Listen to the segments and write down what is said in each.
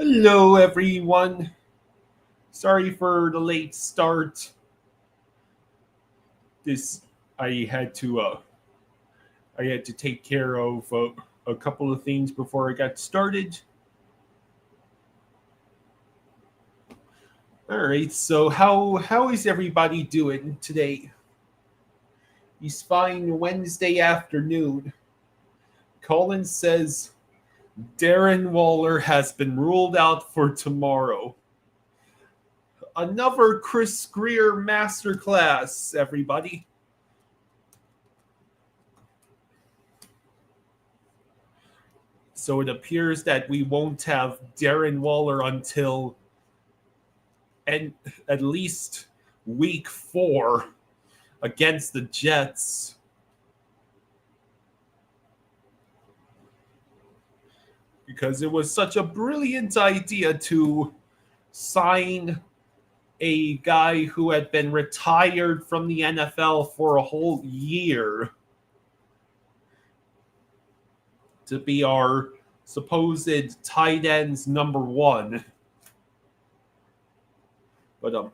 Hello, everyone. Sorry for the late start. This I had to take care of a couple of things before I got started. All right. So how is everybody doing today? It's fine Wednesday afternoon. Colin says Darren Waller has been ruled out for tomorrow. Another Chris Greer masterclass, everybody. So it appears that we won't have Darren Waller until and at least week 4 against the Jets. Because it was such a brilliant idea to sign a guy who had been retired from the NFL for a whole year to be our supposed tight ends number 1. But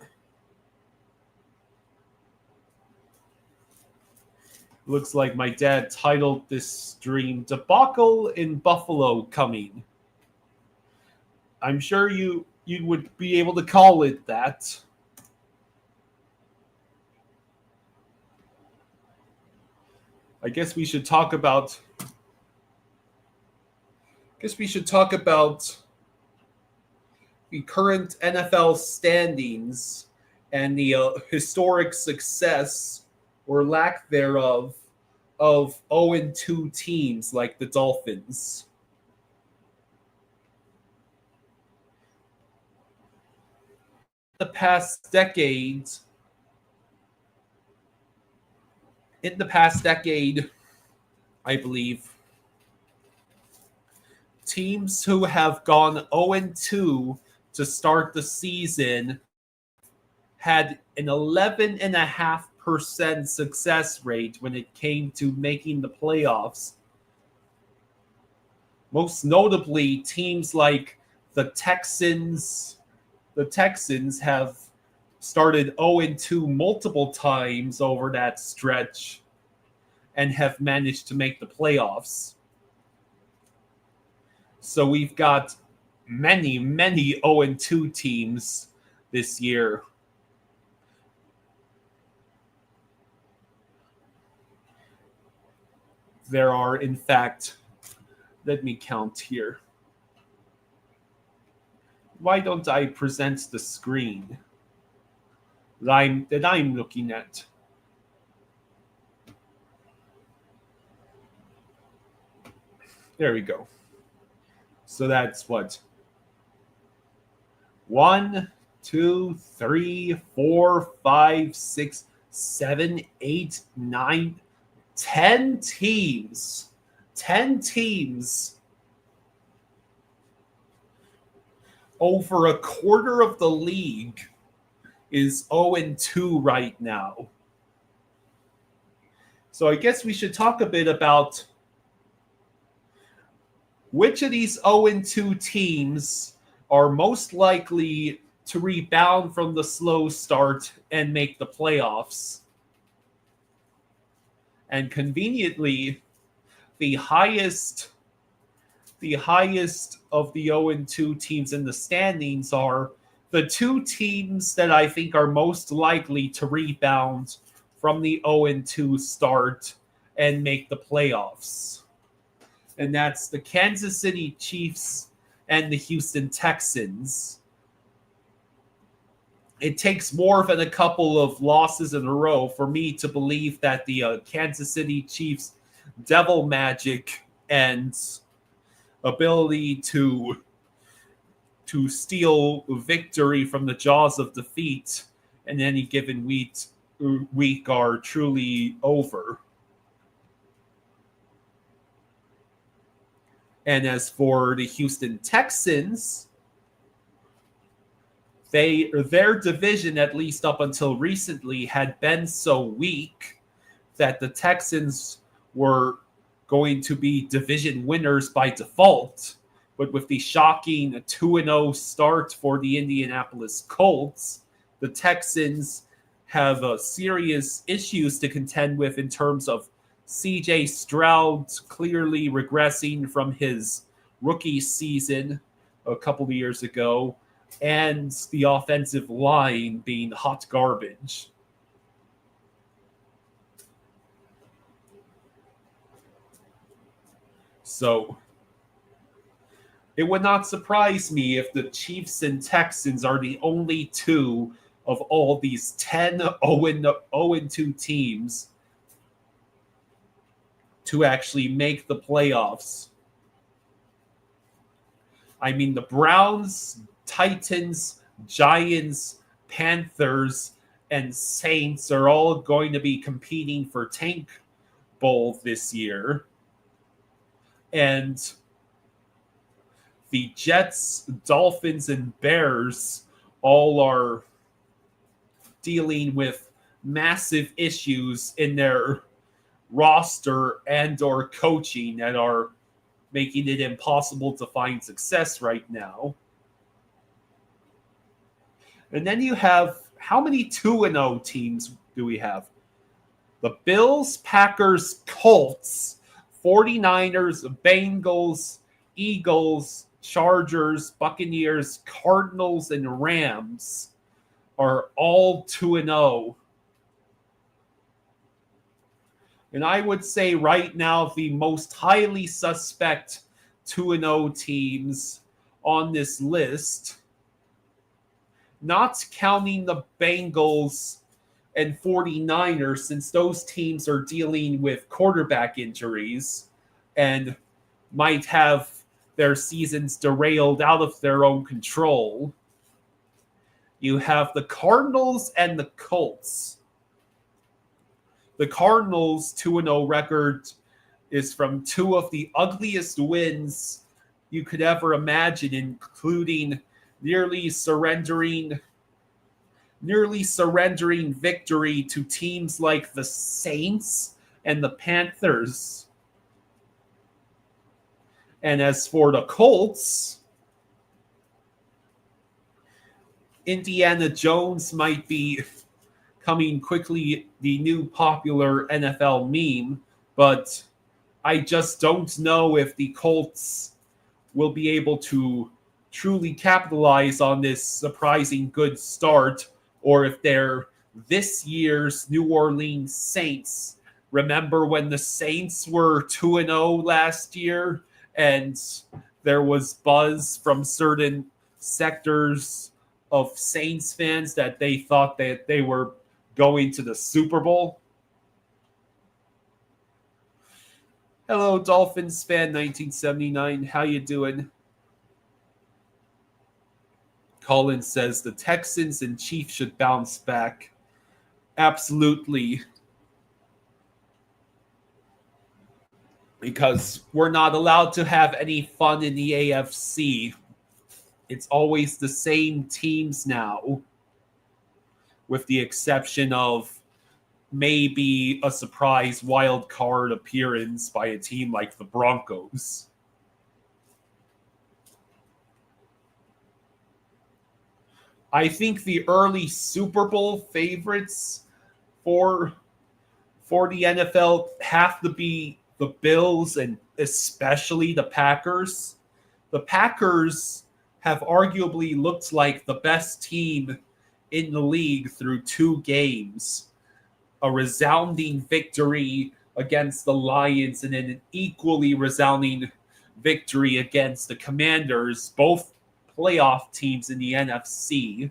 looks like my dad titled this stream Debacle in Buffalo Coming. I'm sure you would be able to call it that. I guess we should talk about the current NFL standings and the historic success or lack thereof of 0-2 teams like the Dolphins. In the past decade, I believe, teams who have gone 0-2 to start the season had an 11.5% success rate when it came to making the playoffs. Most notably, teams like the Texans. The Texans have started 0-2 multiple times over that stretch and have managed to make the playoffs. So we've got many 0-2 teams this year. There are, in fact, let me count here. Why don't I present the screen that I'm looking at? There we go. So that's what? 1, 2, 3, 4, 5, 6, 7, 8, 9, 10 teams. 10 teams. Over a quarter of the league is 0-2 right now. So I guess we should talk a bit about which of these 0-2 teams are most likely to rebound from the slow start and make the playoffs. And conveniently, the highest of the 0-2 teams in the standings are the 2 teams that I think are most likely to rebound from the 0-2 start and make the playoffs. And that's the Kansas City Chiefs and the Houston Texans. It takes more than a couple of losses in a row for me to believe that the Kansas City Chiefs' devil magic and ability to steal victory from the jaws of defeat in any given week are truly over. And as for the Houston Texans, their division, at least up until recently, had been so weak that the Texans were going to be division winners by default But with the shocking 2-0 start for the Indianapolis Colts, the Texans have serious issues to contend with in terms of CJ Stroud clearly regressing from his rookie season a couple of years ago, and the offensive line being hot garbage. So it would not surprise me if the Chiefs and Texans are the only two of all these 10 0-2 teams to actually make the playoffs. I mean, the Browns, Titans, Giants, Panthers, and Saints are all going to be competing for Tank Bowl this year. And the Jets, Dolphins, and Bears all are dealing with massive issues in their roster and or coaching that are making it impossible to find success right now. And then you have, how many 2-0 teams do we have? The Bills, Packers, Colts, 49ers, Bengals, Eagles, Chargers, Buccaneers, Cardinals, and Rams are all 2-0. And I would say right now the most highly suspect 2-0 teams on this list, not counting the Bengals and 49ers, since those teams are dealing with quarterback injuries and might have their seasons derailed out of their own control. You have the Cardinals and the Colts. The Cardinals' 2-0 record is from two of the ugliest wins you could ever imagine, including nearly surrendering victory to teams like the Saints and the Panthers. And as for the Colts, Indiana Jones might be coming quickly the new popular NFL meme, but I just don't know if the Colts will be able to truly capitalize on this surprising good start, or if they're this year's New Orleans Saints. Remember when the Saints were 2-0 last year and there was buzz from certain sectors of Saints fans that they thought that they were going to the Super Bowl? Hello, Dolphins fan 1979. How you doing? Colin says the Texans and Chiefs should bounce back. Absolutely. Because we're not allowed to have any fun in the AFC. It's always the same teams now, with the exception of maybe a surprise wild card appearance by a team like the Broncos. I think the early Super Bowl favorites for the NFL have to be the Bills and especially the Packers. The Packers have arguably looked like the best team in the league through 2 games. A resounding victory against the Lions and an equally resounding victory against the Commanders, both playoff teams in the NFC.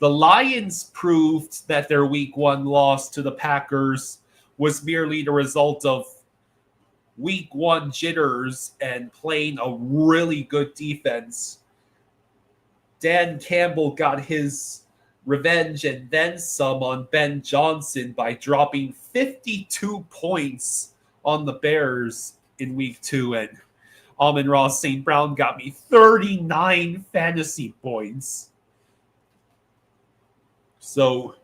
The Lions proved that their Week 1 loss to the Packers was merely the result of Week 1 jitters and playing a really good defense. Dan Campbell got his revenge and then some on Ben Johnson by dropping 52 points on the Bears in Week 2. And Amon-Ra St. Brown got me 39 fantasy points. So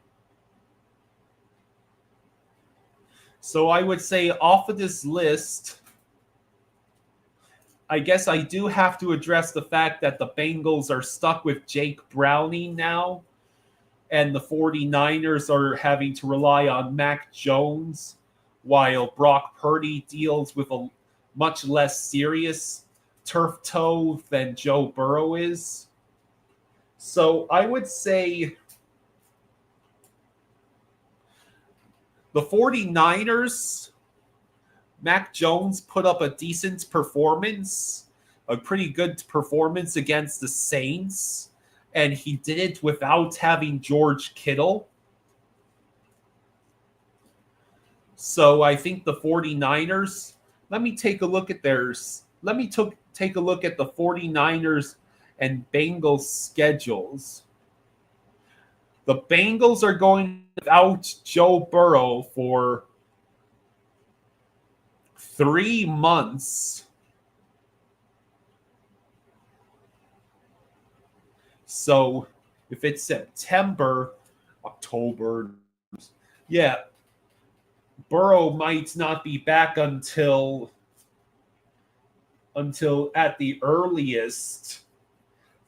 I would say off of this list, I guess I do have to address the fact that the Bengals are stuck with Jake Browning now, and the 49ers are having to rely on Mac Jones, while Brock Purdy deals with a much less serious turf toe than Joe Burrow is. So I would say the 49ers, Mac Jones put up a decent performance, a pretty good performance against the Saints, and he did it without having George Kittle. So I think the 49ers, let me take a look at theirs. Let me take a look at the 49ers and Bengals schedules. The Bengals are going without Joe Burrow for 3 months. So if it's September, October, yeah, Burrow might not be back until at the earliest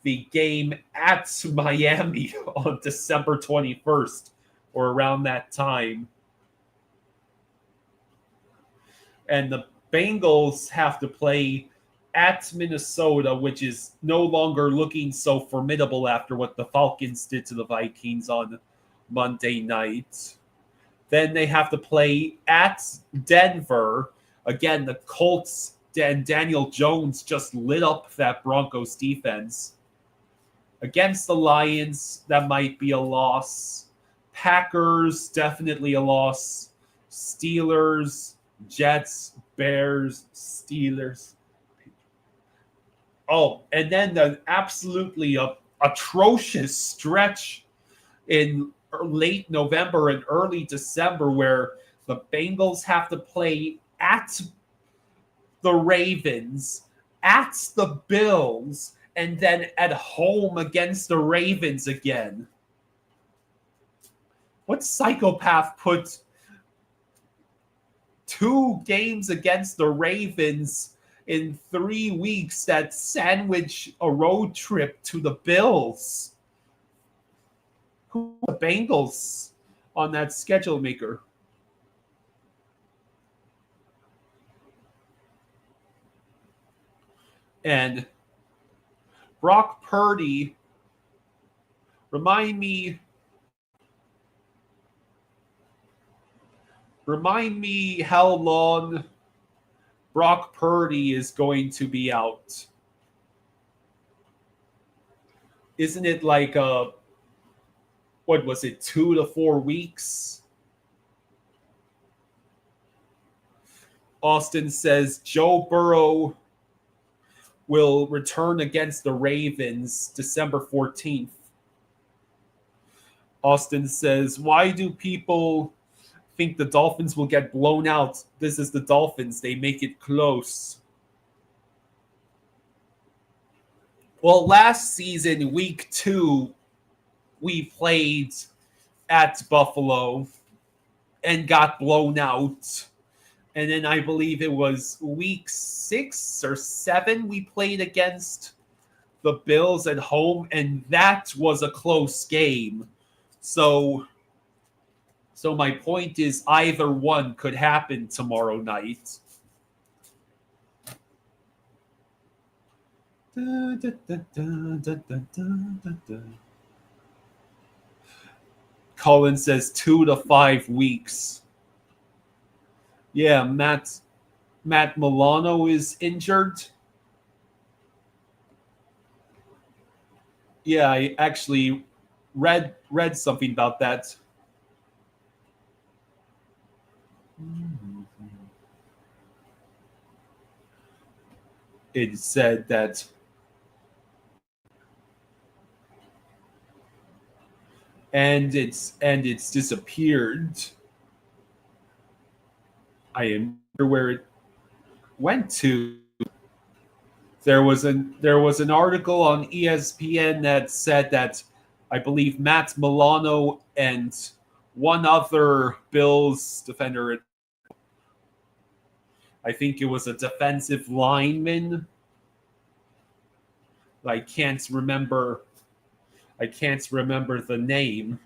the game at Miami on December 21st or around that time. And the Bengals have to play at Minnesota, which is no longer looking so formidable after what the Falcons did to the Vikings on Monday night. Then they have to play at Denver. Again, the Colts and Daniel Jones just lit up that Broncos defense. Against the Lions, that might be a loss. Packers, definitely a loss. Steelers, Jets, Bears, Steelers. Oh, and then the absolutely atrocious stretch in late November and early December where the Bengals have to play at the Ravens, at the Bills, and then at home against the Ravens again. What psychopath put 2 games against the Ravens in 3 weeks that sandwich a road trip to the Bills? Who are the Bengals on that schedule maker? And Brock Purdy, remind me how long Brock Purdy is going to be out. Isn't it like what was it, 2 to 4 weeks? Austin says Joe Burrow will return against the Ravens December 14th. Austin says, why do people think the Dolphins will get blown out? This is the Dolphins. They make it close. Well, last season, week 2, we played at Buffalo and got blown out. And then I believe it was week 6 or 7 we played against the Bills at home, and that was a close game. So my point is either one could happen tomorrow night. Colin says 2 to 5 weeks. Yeah, Matt Milano is injured. Yeah, I actually read something about that. It said that and it's disappeared. I am where it went to. There was an article on ESPN that said that I believe Matt Milano and one other Bills defender, I think it was a defensive lineman, I can't remember the name.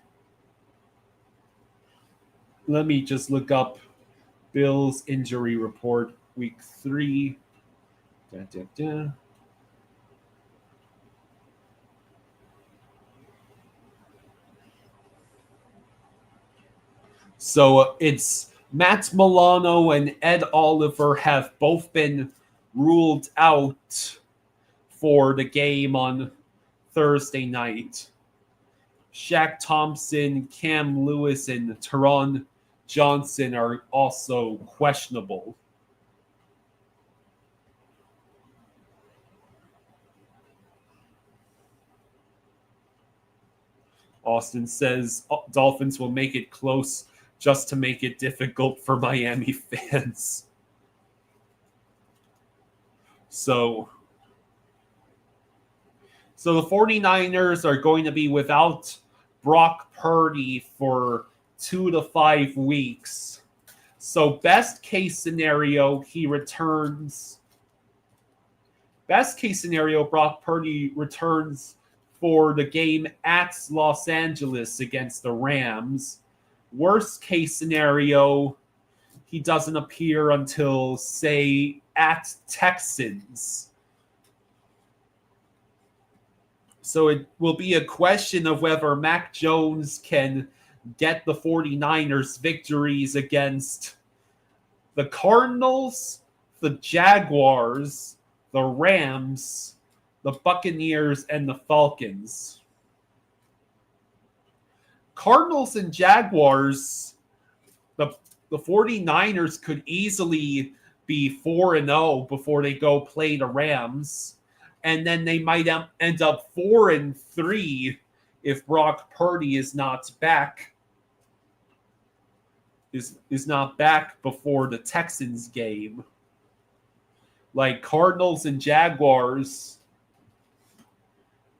Let me just look up Bills injury report week 3. Da, da, da. So it's Matt Milano and Ed Oliver have both been ruled out for the game on Thursday night. Shaq Thompson, Cam Lewis, and Teron Johnson are also questionable. Austin says Dolphins will make it close just to make it difficult for Miami fans. So the 49ers are going to be without Brock Purdy for 2 to 5 weeks. So best case scenario, he returns. Best case scenario, Brock Purdy returns for the game at Los Angeles against the Rams. Worst case scenario, he doesn't appear until, say, at Texans. So it will be a question of whether Mac Jones can get the 49ers victories against the Cardinals, the Jaguars, the Rams, the Buccaneers, and the Falcons. Cardinals and Jaguars, the 49ers could easily be 4-0 before they go play the Rams. And then they might end up 4-3 if Brock Purdy is not back. Is not back before the Texans game. Like Cardinals and Jaguars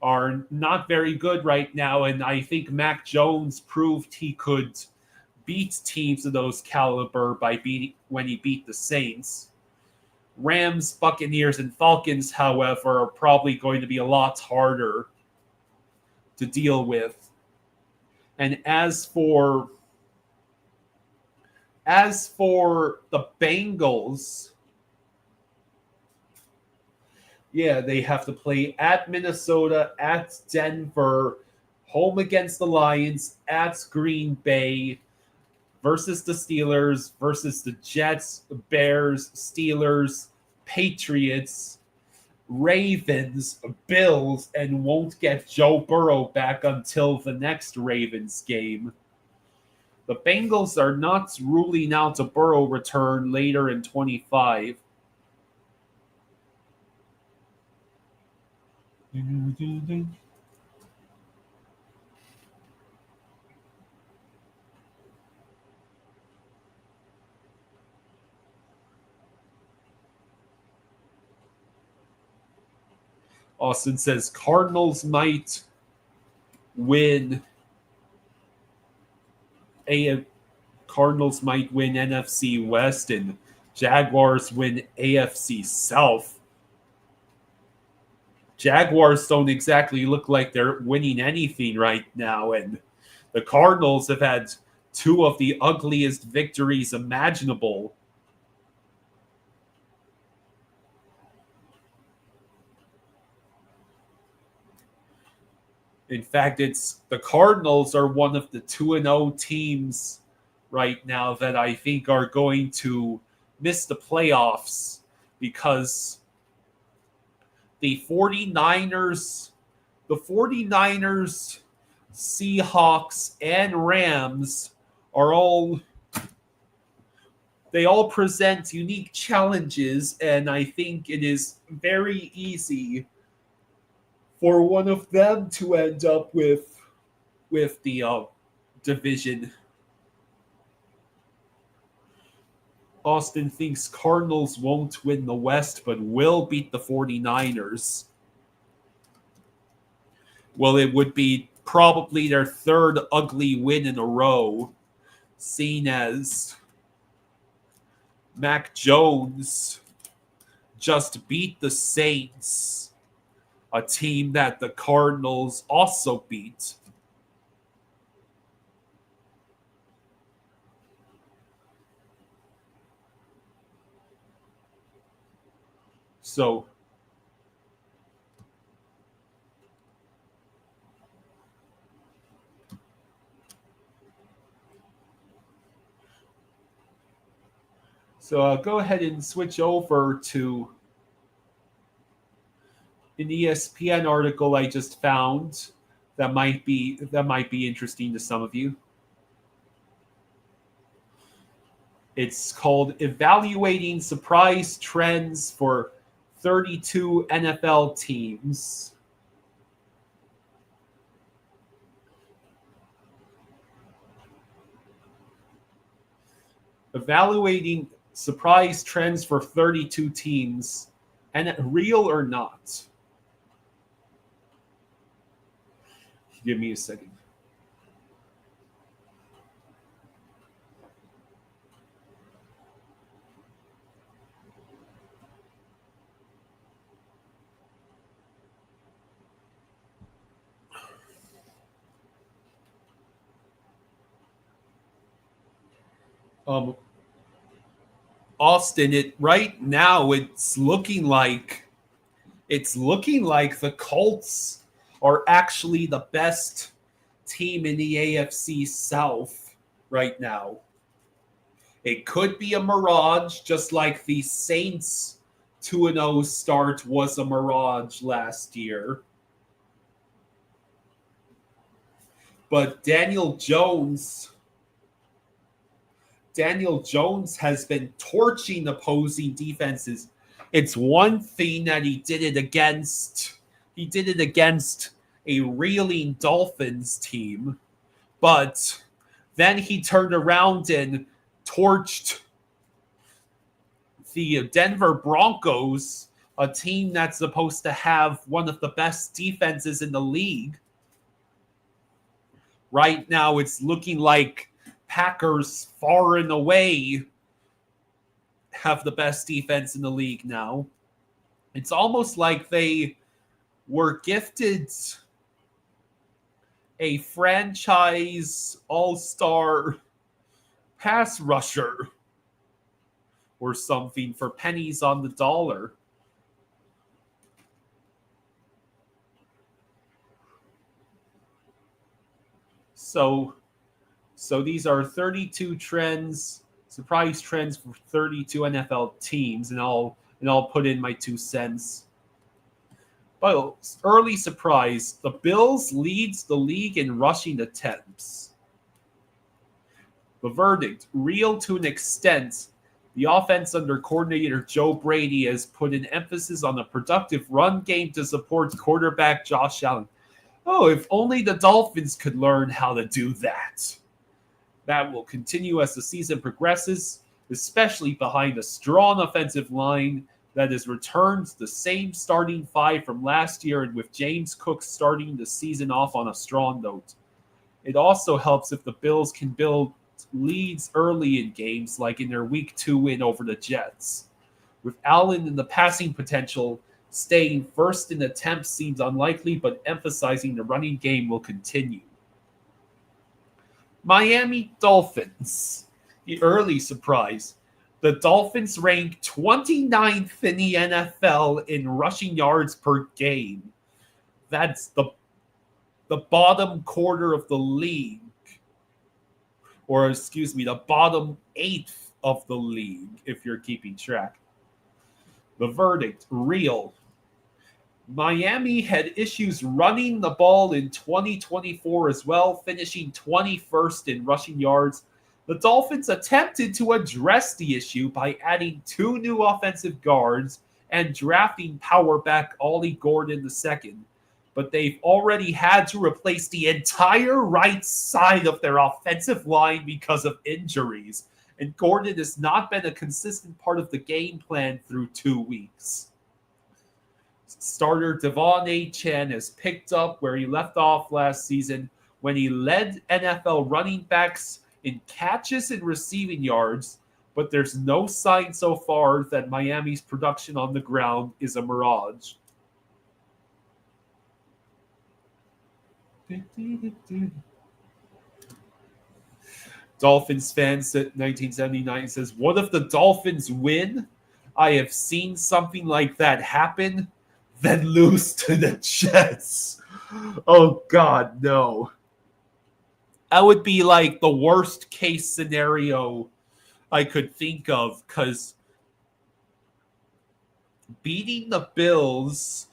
are not very good right now, and I think Mac Jones proved he could beat teams of those caliber when he beat the Saints. Rams, Buccaneers, and Falcons, however, are probably going to be a lot harder to deal with. And as for the Bengals, yeah, they have to play at Minnesota, at Denver, home against the Lions, at Green Bay, versus the Steelers, versus the Jets, Bears, Steelers, Patriots, Ravens, Bills, and won't get Joe Burrow back until the next Ravens game. The Bengals are not ruling out a Burrow return later in 25. Austin says Cardinals might win NFC West and Jaguars win AFC South. Jaguars don't exactly look like they're winning anything right now, and the Cardinals have had 2 of the ugliest victories imaginable. In fact, the Cardinals are one of the 2-0 teams right now that I think are going to miss the playoffs because the 49ers, Seahawks, and Rams they all present unique challenges, and I think it is very easy for one of them to end up with the division. Austin thinks Cardinals won't win the West, but will beat the 49ers. Well, it would be probably their 3rd ugly win in a row, seen as Mac Jones just beat the Saints a team that the Cardinals also beat. So I'll go ahead and switch over to an ESPN article I just found that might be interesting to some of you. It's called Evaluating Surprise Trends for 32 NFL Teams. Evaluating surprise trends for 32 teams, and real or not. Give me a second. Um, Austin, it right now it's looking like the Colts are actually the best team in the AFC South right now. It could be a mirage, just like the Saints 2-0 start was a mirage last year. But Daniel Jones has been torching opposing defenses. It's one thing that he did it against. He did it against a reeling Dolphins team, but then he turned around and torched the Denver Broncos, a team that's supposed to have one of the best defenses in the league. Right now, it's looking like Packers far and away have the best defense in the league now. It's almost like they were gifted a franchise all-star pass rusher or something for pennies on the dollar. So these are 32 trends, surprise trends for 32 NFL teams, and I'll put in my 2 cents. But early surprise, the Bills leads the league in rushing attempts. The verdict, real to an extent. The offense under coordinator Joe Brady has put an emphasis on a productive run game to support quarterback Josh Allen. Oh, if only the Dolphins could learn how to do that. That will continue as the season progresses, especially behind a strong offensive line that has returned the same starting 5 from last year, and with James Cook starting the season off on a strong note. It also helps if the Bills can build leads early in games, like in their Week 2 win over the Jets. With Allen and the passing potential, staying first in attempts seems unlikely, but emphasizing the running game will continue. Miami Dolphins, the early surprise. The Dolphins rank 29th in the NFL in rushing yards per game. That's the bottom quarter of the league. Or, excuse me, the bottom 8th of the league, if you're keeping track. The verdict, real. Miami had issues running the ball in 2024 as well, finishing 21st in rushing yards. The Dolphins attempted to address the issue by adding 2 new offensive guards and drafting power back Ollie Gordon II. But they've already had to replace the entire right side of their offensive line because of injuries. And Gordon has not been a consistent part of the game plan through 2 weeks. Starter Devon Achane has picked up where he left off last season when he led NFL running backs in catches and receiving yards, but there's no sign so far that Miami's production on the ground is a mirage. Dolphins fans at 1979 says, "What if the Dolphins win? I have seen something like that happen, then lose to the Jets." Oh God, no. That would be like the worst case scenario I could think of, because beating the Bills,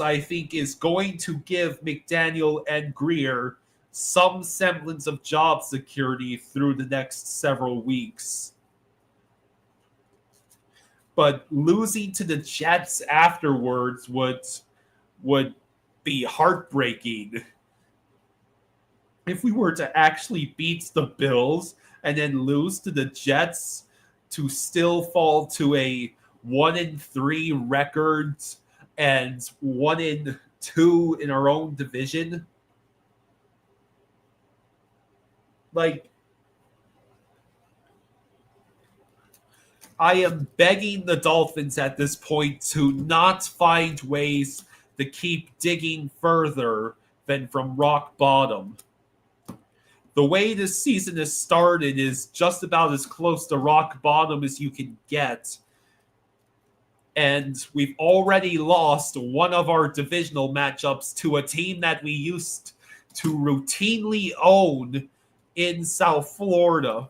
I think, is going to give McDaniel and Greer some semblance of job security through the next several weeks. But losing to the Jets afterwards would be heartbreaking. If we were to actually beat the Bills and then lose to the Jets, to still fall to a 1-3 record and 1-2 in our own division, like, I am begging the Dolphins at this point to not find ways to keep digging further than from rock bottom. The way this season has started is just about as close to rock bottom as you can get. And we've already lost one of our divisional matchups to a team that we used to routinely own in South Florida.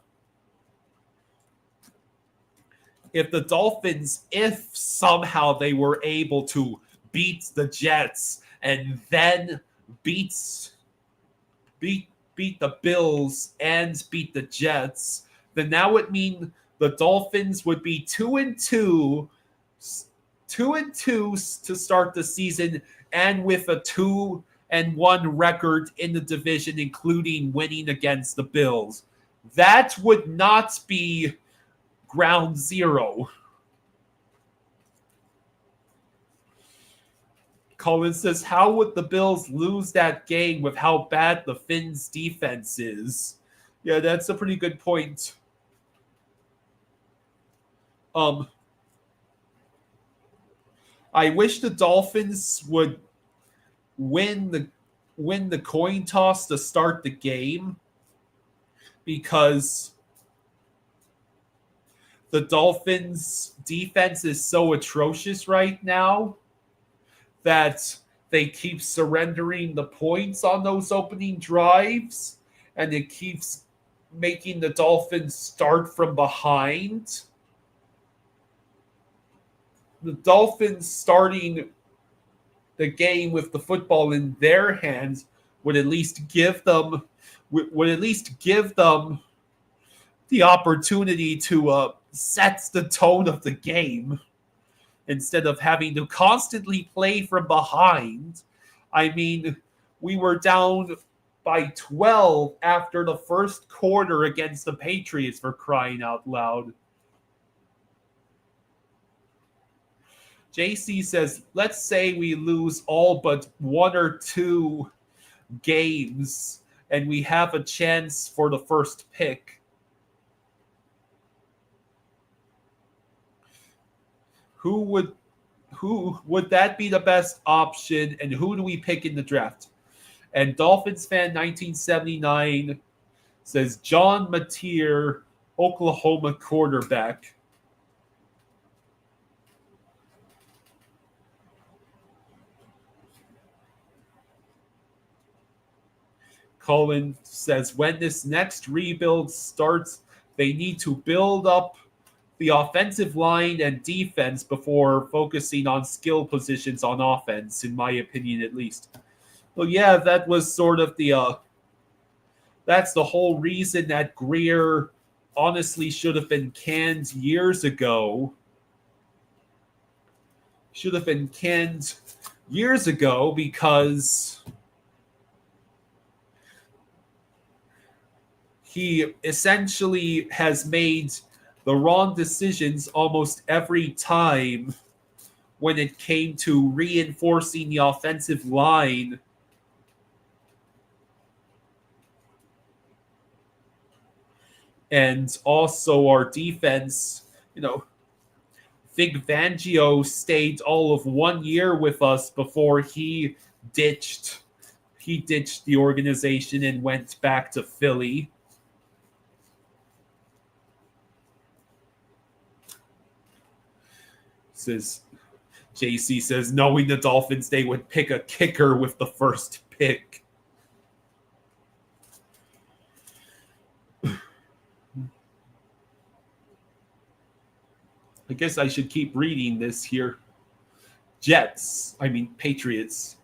If the Dolphins, if somehow they were able to beat the Jets and then beat the Bills and beat the Jets, then that would mean the Dolphins would be 2-2 to start the season, and with a 2-1 record in the division, including winning against the Bills. That would not be ground zero. Colin says, "How would the Bills lose that game with how bad the Finns' defense is?" Yeah, that's a pretty good point. I wish the Dolphins would win the coin toss to start the game, because the Dolphins' defense is so atrocious right now that they keep surrendering the points on those opening drives, and it keeps making the Dolphins start from behind. The Dolphins starting the game with the football in their hands would at least give them the opportunity to set the tone of the game, instead of having to constantly play from behind. I mean, we were down by 12 after the first quarter against the Patriots, for crying out loud. JC says, "Let's say we lose all but 1 or 2 games and we have a chance for the first pick. Who would that be the best option, and who do we pick in the draft?" And Dolphins fan 1979 says, "John Mateer, Oklahoma quarterback." Colin says, "When this next rebuild starts, they need to build up the offensive line and defense before focusing on skill positions on offense, in my opinion, at least." Well, yeah, that was sort of that's the whole reason that Greer honestly should have been canned years ago. Because he essentially has made the wrong decisions almost every time when it came to reinforcing the offensive line. And also our defense, Vic Fangio stayed all of 1 year with us before he ditched he ditched the organization and went back to Philly. Says JC says, knowing the Dolphins, they would pick a kicker with the first pick. I guess I should keep reading this here. Patriots.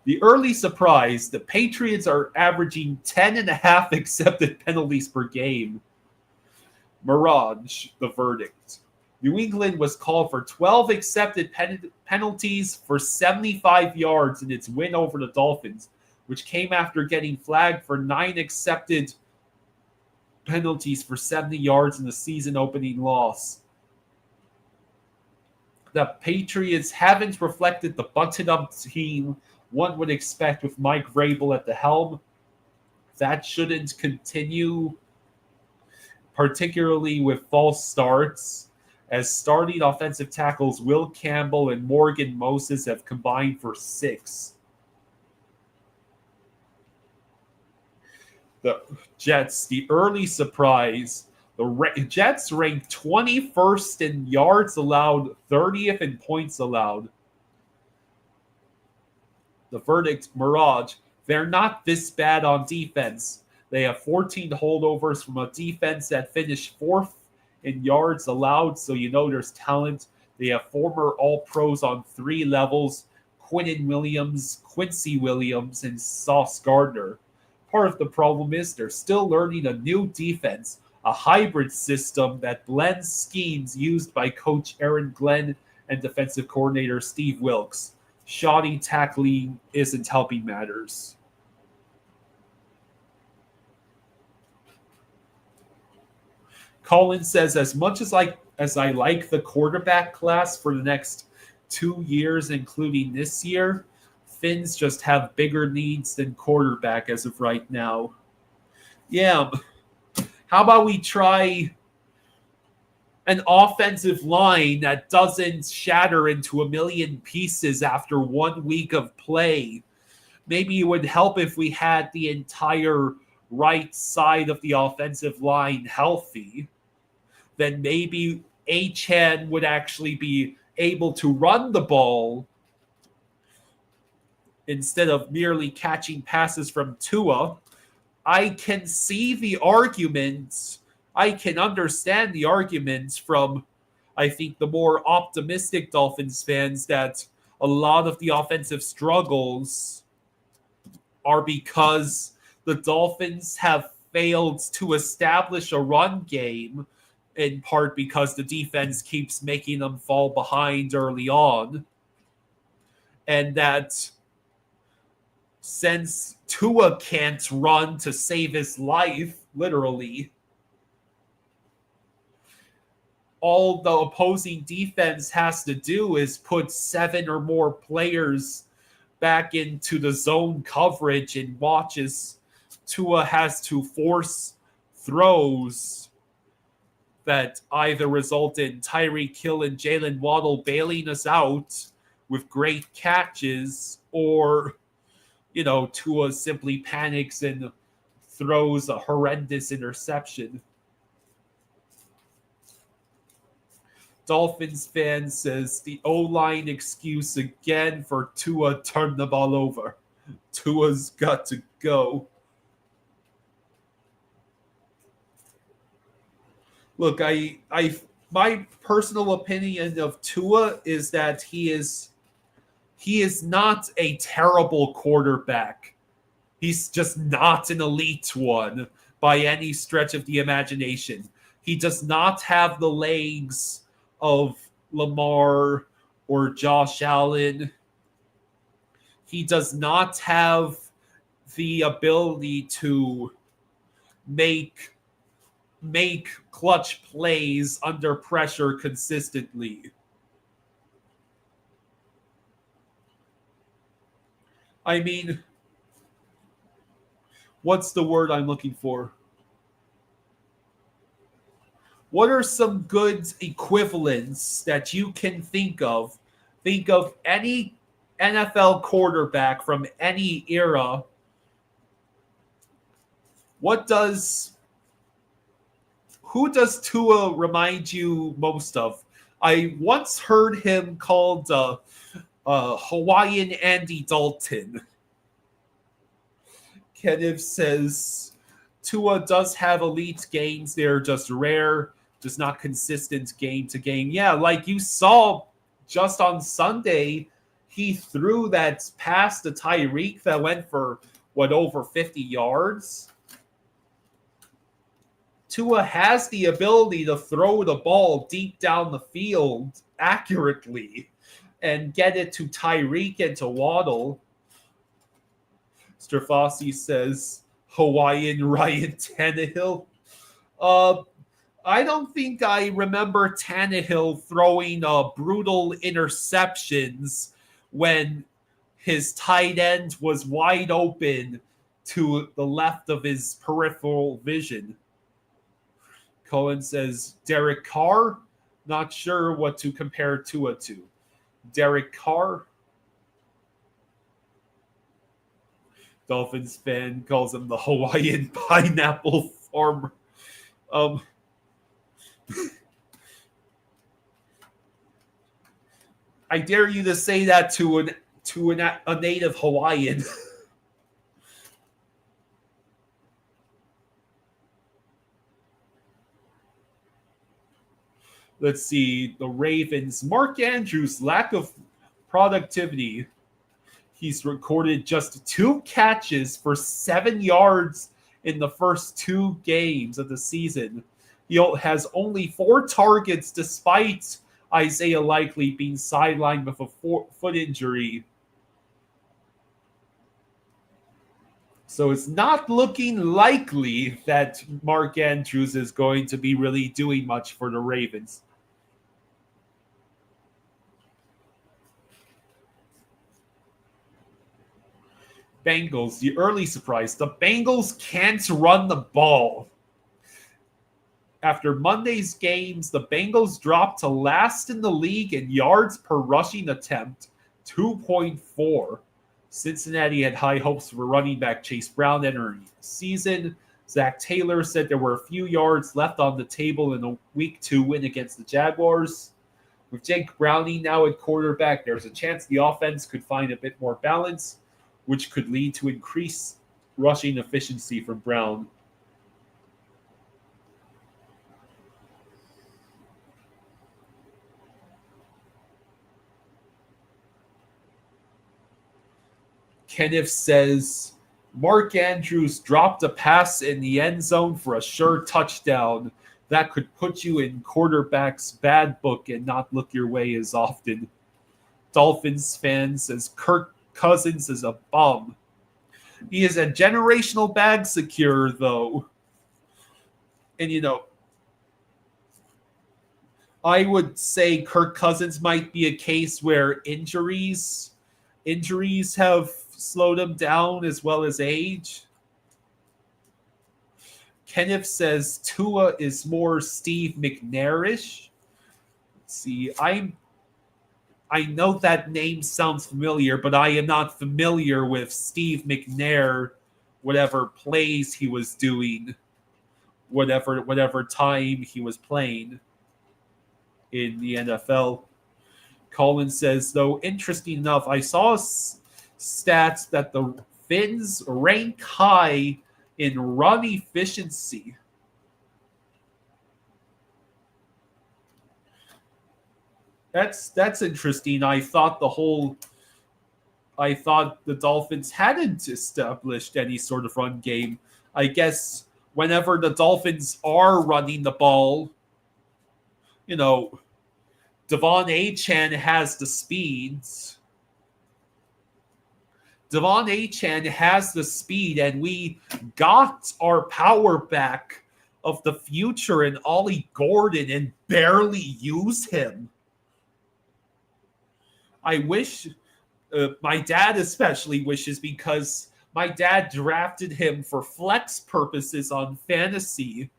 The early surprise, the Patriots are averaging 10.5 accepted penalties per game. Mirage, the verdict. New England was called for 12 accepted penalties for 75 yards in its win over the Dolphins, which came after getting flagged for 9 accepted penalties for 70 yards in the season-opening loss. The Patriots haven't reflected the buttoned-up team one would expect with Mike Vrabel at the helm. That shouldn't continue, particularly with false starts, as starting offensive tackles Will Campbell and Morgan Moses have combined for 6. The Jets, the early surprise. The Jets ranked 21st in yards allowed, 30th in points allowed. The verdict, Mirage, they're not this bad on defense. They have 14 holdovers from a defense that finished 4th in yards allowed, so you know there's talent. They have former All-Pros on 3 levels, Quincy Williams, and Sauce Gardner. Part of the problem is they're still learning a new defense, a hybrid system that blends schemes used by Coach Aaron Glenn and defensive coordinator Steve Wilks. Shoddy tackling isn't helping matters. Colin says, as much as I like the quarterback class for the next 2 years, including this year, Finns just have bigger needs than quarterback as of right now. Yeah. How about we try an offensive line that doesn't shatter into a million pieces after 1 week of play? Maybe it would help if we had the entire right side of the offensive line healthy. Then maybe Achane would actually be able to run the ball instead of merely catching passes from Tua. I can see the arguments. I can understand the arguments from, I think, the more optimistic Dolphins fans that a lot of the offensive struggles are because the Dolphins have failed to establish a run game, in part because the defense keeps making them fall behind early on. And that since Tua can't run to save his life, literally, all the opposing defense has to do is put 7 or more players back into the zone coverage and watches Tua has to force throws that either result in Tyreek Hill and Jalen Waddle bailing us out with great catches, or Tua simply panics and throws a horrendous interception. Dolphins fan says the O-line excuse again for Tua turned the ball over. Tua's got to go. Look, my personal opinion of Tua is that he is not a terrible quarterback. He's just not an elite one by any stretch of the imagination. He does not have the legs of Lamar or Josh Allen. He does not have the ability to make clutch plays under pressure consistently. I mean, what's the word I'm looking for? What are some good equivalents that you can think of? Think of any NFL quarterback from any era, what does who does Tua remind you most of? I once heard him called Hawaiian Andy Dalton. Kenneth says Tua does have elite games. They're just rare, just not consistent game to game. Yeah, like you saw just on Sunday, he threw that pass to Tyreek that went for over 50 yards. Tua has the ability to throw the ball deep down the field accurately and get it to Tyreek and to Waddle. Strafossi says Hawaiian Ryan Tannehill. I don't think I remember Tannehill throwing brutal interceptions when his tight end was wide open to the left of his peripheral vision. Cohen says Derek Carr. Not sure what to compare Tua to. Derek Carr. Dolphins fan calls him the Hawaiian pineapple farmer. I dare you to say that to a native Hawaiian. Let's see. The Ravens. Mark Andrews' lack of productivity. He's recorded just 2 catches for 7 yards in the first 2 games of the season. He has only 4 targets despite Isaiah Likely being sidelined with a foot injury. So it's not looking likely that Mark Andrews is going to be really doing much for the Ravens. Bengals, the early surprise. The Bengals can't run the ball. After Monday's games, the Bengals dropped to last in the league in yards per rushing attempt, 2.4. Cincinnati had high hopes for running back Chase Brown entering the season. Zach Taylor said there were a few yards left on the table in a Week 2 win against the Jaguars. With Jake Browning now at quarterback, there's a chance the offense could find a bit more balance, which could lead to increased rushing efficiency from Brown. Kenneth says Mark Andrews dropped a pass in the end zone for a sure touchdown that could put you in quarterback's bad book and not look your way as often. Dolphins fan says Kirk Cousins is a bum. He is a generational bag secure, though. And, I would say Kirk Cousins might be a case where injuries have slowed him down as well as age. Kenneth says Tua is more Steve McNair-ish. Let's see, I know that name sounds familiar, but I am not familiar with Steve McNair, whatever plays he was doing, whatever time he was playing in the NFL. Colin says, though, interesting enough, I saw stats that the Finns rank high in run efficiency. That's interesting. I thought the Dolphins hadn't established any sort of run game. I guess whenever the Dolphins are running the ball, Devon Achane has the speeds. Devon Achane has the speed, and we got our power back of the future in Ollie Gordon and barely use him. I wish, my dad especially wishes, because my dad drafted him for flex purposes on fantasy,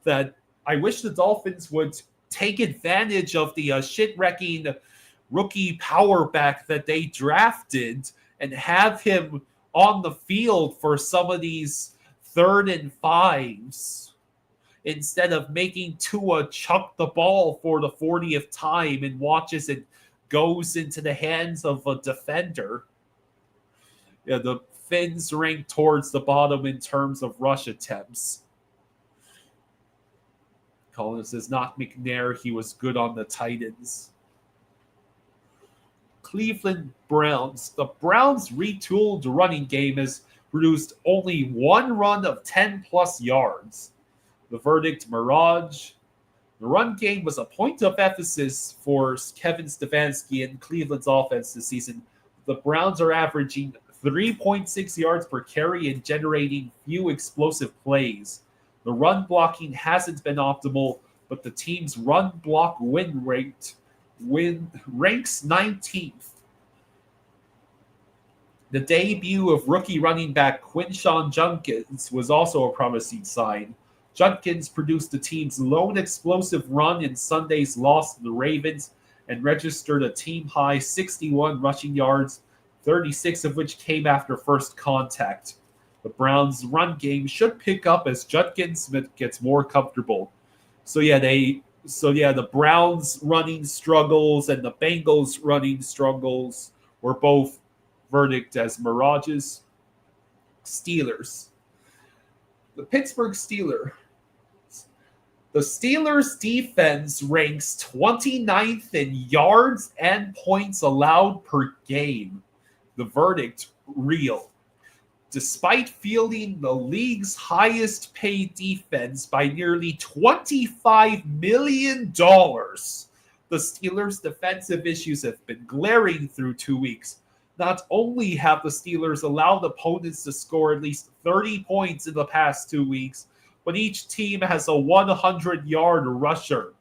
that I wish the Dolphins would take advantage of the shit-wrecking rookie power back that they drafted and have him on the field for some of these 3rd and 5s instead of making Tua chuck the ball for the 40th time and watches it goes into the hands of a defender. Yeah, the Finns rank towards the bottom in terms of rush attempts. Colin says, not McNair. He was good on the Titans. Cleveland Browns. The Browns' retooled running game has produced only one run of 10-plus yards. The verdict, mirage. The run game was a point of emphasis for Kevin Stefanski and Cleveland's offense this season. The Browns are averaging 3.6 yards per carry and generating few explosive plays. The run blocking hasn't been optimal, but the team's run block win rate ranks 19th. The debut of rookie running back Quinshon Judkins was also a promising sign. Judkins produced the team's lone explosive run in Sunday's loss to the Ravens and registered a team-high 61 rushing yards, 36 of which came after first contact. The Browns' run game should pick up as Judkins gets more comfortable. So the Browns' running struggles and the Bengals' running struggles were both verdict as mirages. Steelers. The Pittsburgh Steelers. The Steelers' defense ranks 29th in yards and points allowed per game. The verdict, real. Despite fielding the league's highest paid defense by nearly $25 million, the Steelers' defensive issues have been glaring through 2 weeks. Not only have the Steelers allowed opponents to score at least 30 points in the past 2 weeks, but each team has a 100-yard rusher.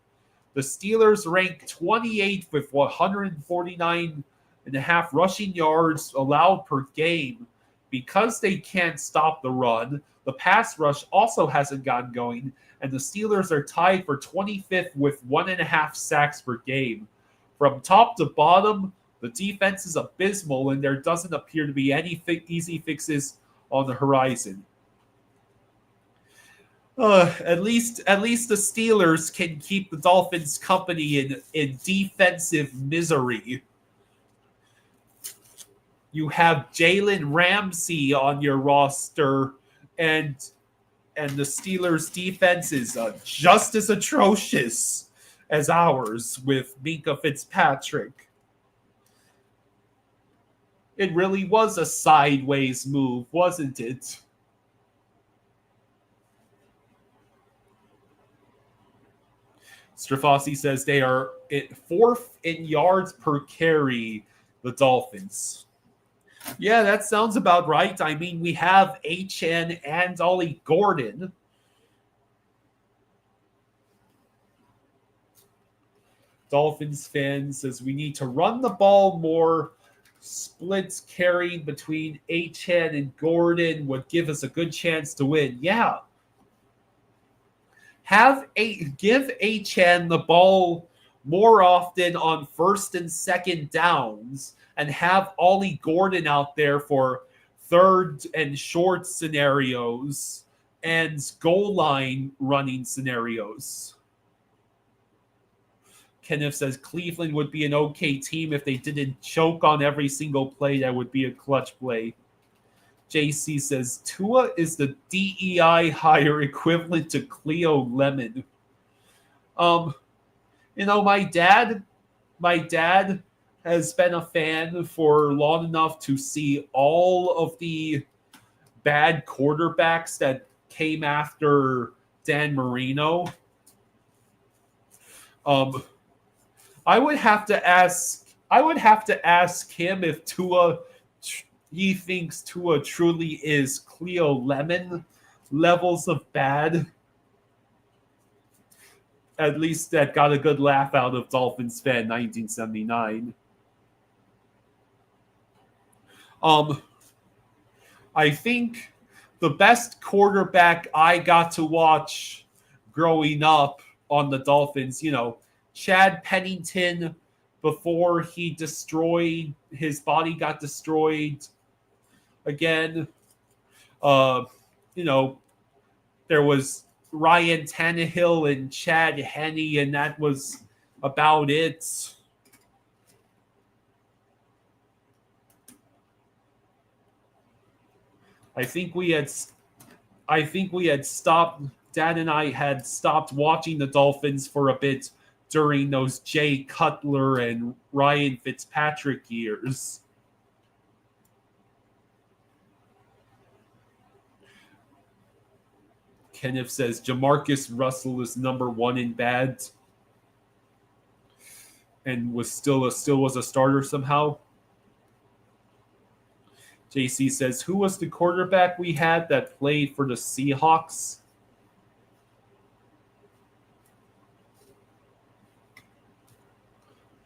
The Steelers rank 28th with 149.5 rushing yards allowed per game. Because they can't stop the run, the pass rush also hasn't gotten going, and the Steelers are tied for 25th with 1.5 sacks per game. From top to bottom, the defense is abysmal, and there doesn't appear to be any easy fixes on the horizon. At least the Steelers can keep the Dolphins company in defensive misery. You have Jalen Ramsey on your roster, and the Steelers' defense is just as atrocious as ours with Minkah Fitzpatrick. It really was a sideways move, wasn't it? Strafossi says they are 4th in yards per carry, the Dolphins. Yeah, that sounds about right. I mean, we have Achane and Ollie Gordon. Dolphins fan says we need to run the ball more. Splits carrying between Achane and Gordon would give us a good chance to win. Yeah. Give Achane the ball more often on 1st and 2nd downs, and have Ollie Gordon out there for 3rd and short scenarios and goal line running scenarios. Kenneth says Cleveland would be an okay team if they didn't choke on every single play. That would be a clutch play. JC says Tua is the DEI hire equivalent to Cleo Lemon. My dad has been a fan for long enough to see all of the bad quarterbacks that came after Dan Marino. I would have to ask him if he thinks Tua truly is Cleo Lemon levels of bad. At least that got a good laugh out of Dolphins fan 1979. I think the best quarterback I got to watch growing up on the Dolphins, Chad Pennington, before his body got destroyed again. Uh, you know, there was Ryan Tannehill and Chad Henne, and that was about it. I think we had stopped. Dad and I had stopped watching the Dolphins for a bit during those Jay Cutler and Ryan Fitzpatrick years. Kenneth says Jamarcus Russell is number one in bad, and still was a starter somehow. JC says, who was the quarterback we had that played for the Seahawks?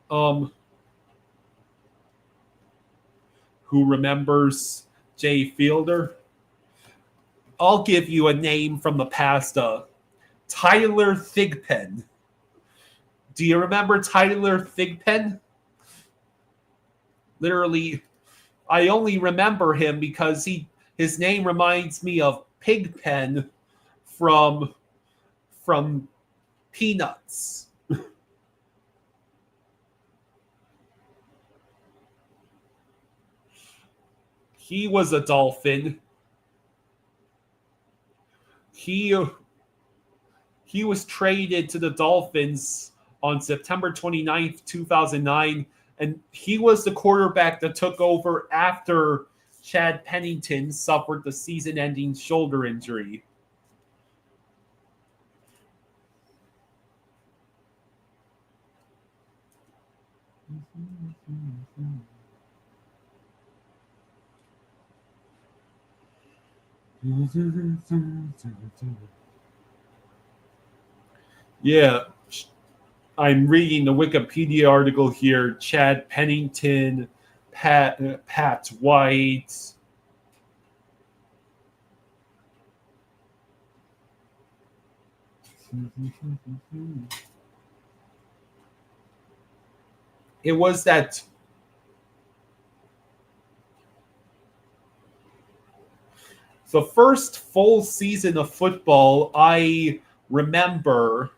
Who remembers Jay Fielder? I'll give you a name from the past. Tyler Thigpen. Do you remember Tyler Thigpen? Literally, I only remember him because his name reminds me of Pigpen from Peanuts. He was a Dolphin. He was traded to the Dolphins on September 29th, 2009, and he was the quarterback that took over after Chad Pennington suffered the season-ending shoulder injury. Yeah, I'm reading the Wikipedia article here. Chad Pennington, Pat White. It was that the first full season of football I remember.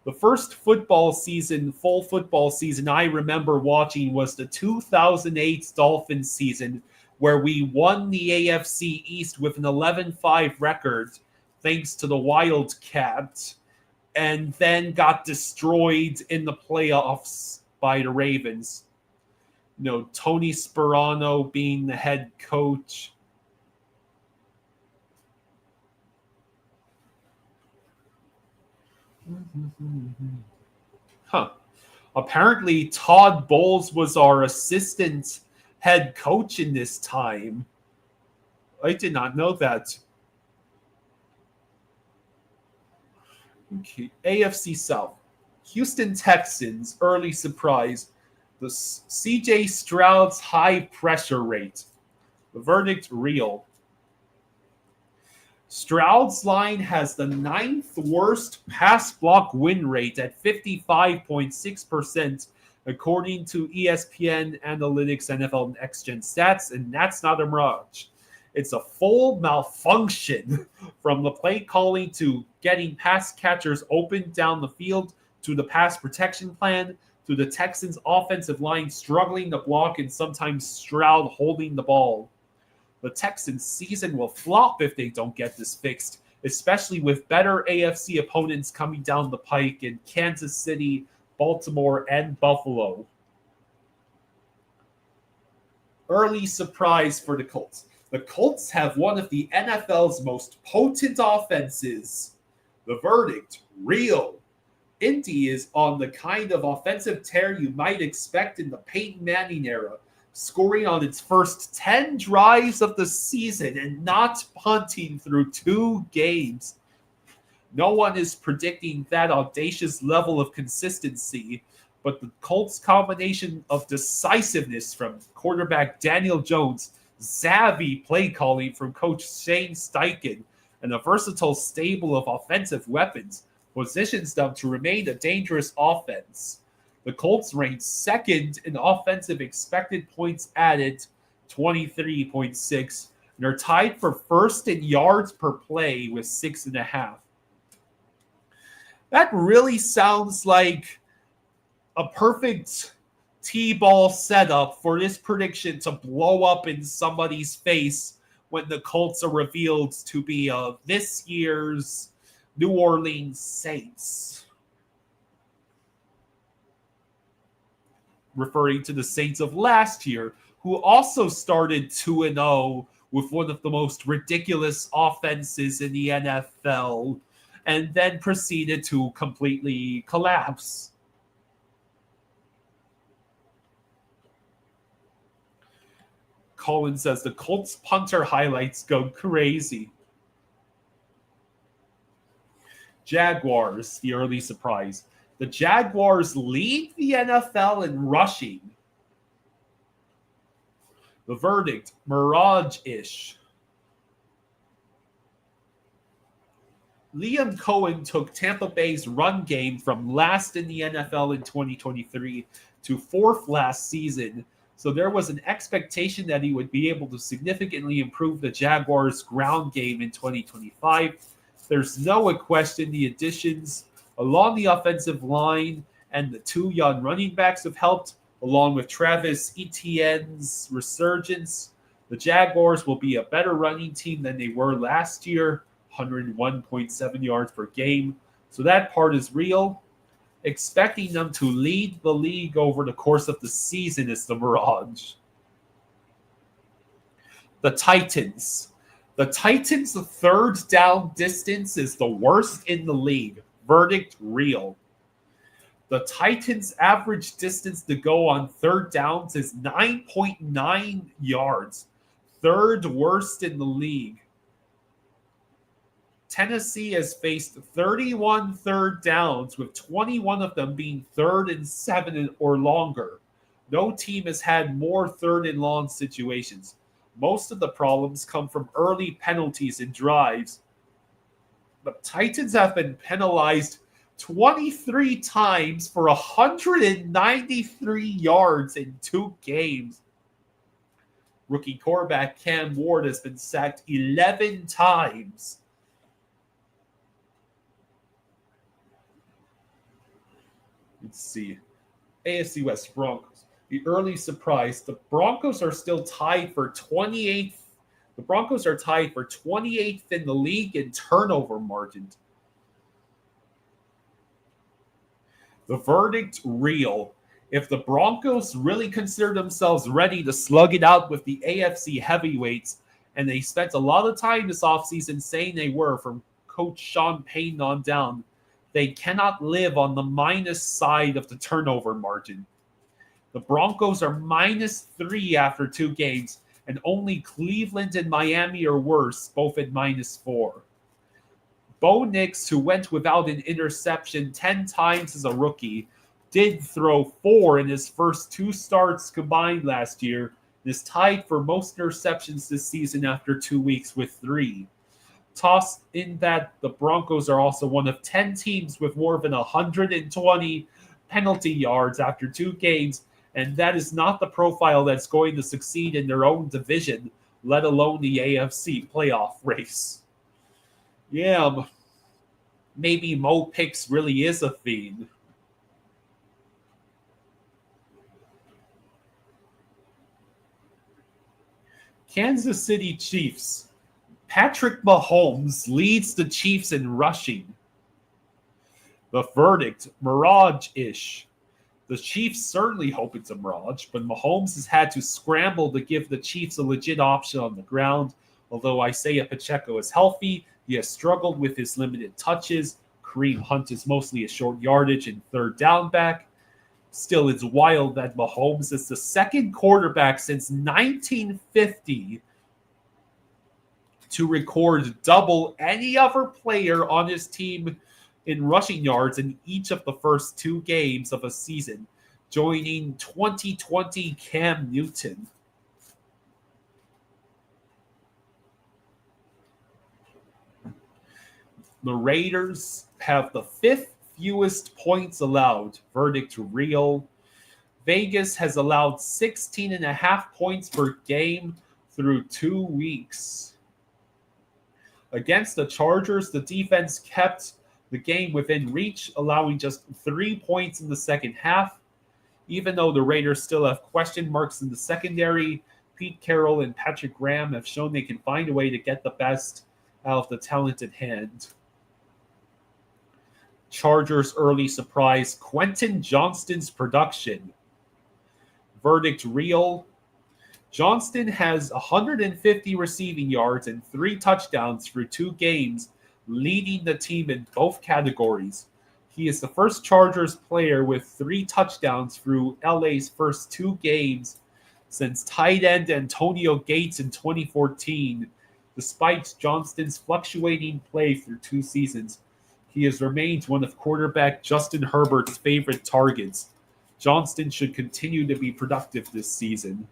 The first full football season I remember watching was the 2008 Dolphins season, where we won the AFC East with an 11-5 record thanks to the Wildcat, and then got destroyed in the playoffs by the Ravens. Tony Sperano being the head coach. Apparently, Todd Bowles was our assistant head coach in this time. I did not know that. Okay, AFC South. Houston Texans, early surprise. The CJ Stroud's high pressure rate. The verdict, real. Stroud's line has the 9th worst pass block win rate at 55.6%, according to ESPN Analytics NFL Next Gen Stats, and that's not a mirage. It's a full malfunction from the play calling to getting pass catchers open down the field to the pass protection plan to the Texans' offensive line struggling to block and sometimes Stroud holding the ball. The Texans' season will flop if they don't get this fixed, especially with better AFC opponents coming down the pike in Kansas City, Baltimore, and Buffalo. Early surprise for the Colts. The Colts have one of the NFL's most potent offenses. The verdict, real. Indy is on the kind of offensive tear you might expect in the Peyton Manning era, scoring on its first 10 drives of the season and not punting through 2 games. No one is predicting that audacious level of consistency, but the Colts' combination of decisiveness from quarterback Daniel Jones, savvy play calling from coach Shane Steichen, and a versatile stable of offensive weapons positions them to remain a dangerous offense. The Colts ranked second in offensive expected points added, 23.6, and are tied for first in yards per play with 6.5. That really sounds like a perfect T-ball setup for this prediction to blow up in somebody's face when the Colts are revealed to be this year's New Orleans Saints. Referring to the Saints of last year, who also started 2-0 with one of the most ridiculous offenses in the NFL, and then proceeded to completely collapse. Colin says the Colts punter highlights go crazy. Jaguars, the early surprise. The Jaguars lead the NFL in rushing. The verdict, mirage-ish. Liam Cohen took Tampa Bay's run game from last in the NFL in 2023 to fourth last season. So there was an expectation that he would be able to significantly improve the Jaguars' ground game in 2025. There's no question the additions along the offensive line and the two young running backs have helped, along with Travis Etienne's resurgence. The Jaguars will be a better running team than they were last year, 101.7 yards per game. So that part is real. Expecting them to lead the league over the course of the season is the mirage. The Titans. The Titans' third down distance is the worst in the league. Verdict, real. The Titans' average distance to go on third downs is 9.9 yards. Third worst in the league. Tennessee has faced 31 third downs, with 21 of them being 3rd and 7 or longer. No team has had more 3rd and long situations. Most of the problems come from early penalties and drives. The Titans have been penalized 23 times for 193 yards in 2 games. Rookie quarterback Cam Ward has been sacked 11 times. Let's see. AFC West Broncos. The early surprise. The Broncos are still tied for 28th. The Broncos are tied for 28th in the league in turnover margin. The verdict, real. If the Broncos really consider themselves ready to slug it out with the AFC heavyweights, and they spent a lot of time this offseason saying they were, from Coach Sean Payton on down, they cannot live on the minus side of the turnover margin. The Broncos are -3 after 2 games, and only Cleveland and Miami are worse, both at -4. Bo Nix, who went without an interception 10 times as a rookie, did throw 4 in his first 2 starts combined last year, and is tied for most interceptions this season after 2 weeks with 3. Tossed in that the Broncos are also one of 10 teams with more than 120 penalty yards after 2 games, and that is not the profile that's going to succeed in their own division, let alone the AFC playoff race. Yeah, maybe Mo Picks really is a fiend. Kansas City Chiefs. Patrick Mahomes leads the Chiefs in rushing. The verdict, mirage-ish. The Chiefs certainly hope it's a mirage, but Mahomes has had to scramble to give the Chiefs a legit option on the ground. Although Isaiah Pacheco is healthy, he has struggled with his limited touches. Kareem Hunt is mostly a short yardage and third down back. Still, it's wild that Mahomes is the second quarterback since 1950 to record double any other player on his team in rushing yards in each of the first 2 games of a season, joining 2020 Cam Newton. The Raiders have the 5th fewest points allowed. Verdict real. Vegas has allowed 16.5 points per game through 2 weeks. Against the Chargers, the defense kept the game within reach, allowing just 3 points in the second half. Even though the Raiders still have question marks in the secondary, Pete Carroll and Patrick Graham have shown they can find a way to get the best out of the talented hand. Chargers early surprise, Quentin Johnston's production. Verdict real. Johnston has 150 receiving yards and 3 touchdowns through 2 games, leading the team in both categories. He is the first Chargers player with 3 touchdowns through LA's first 2 games since tight end Antonio Gates in 2014. Despite Johnston's fluctuating play through 2 seasons, he has remained one of quarterback Justin Herbert's favorite targets. Johnston should continue to be productive this season.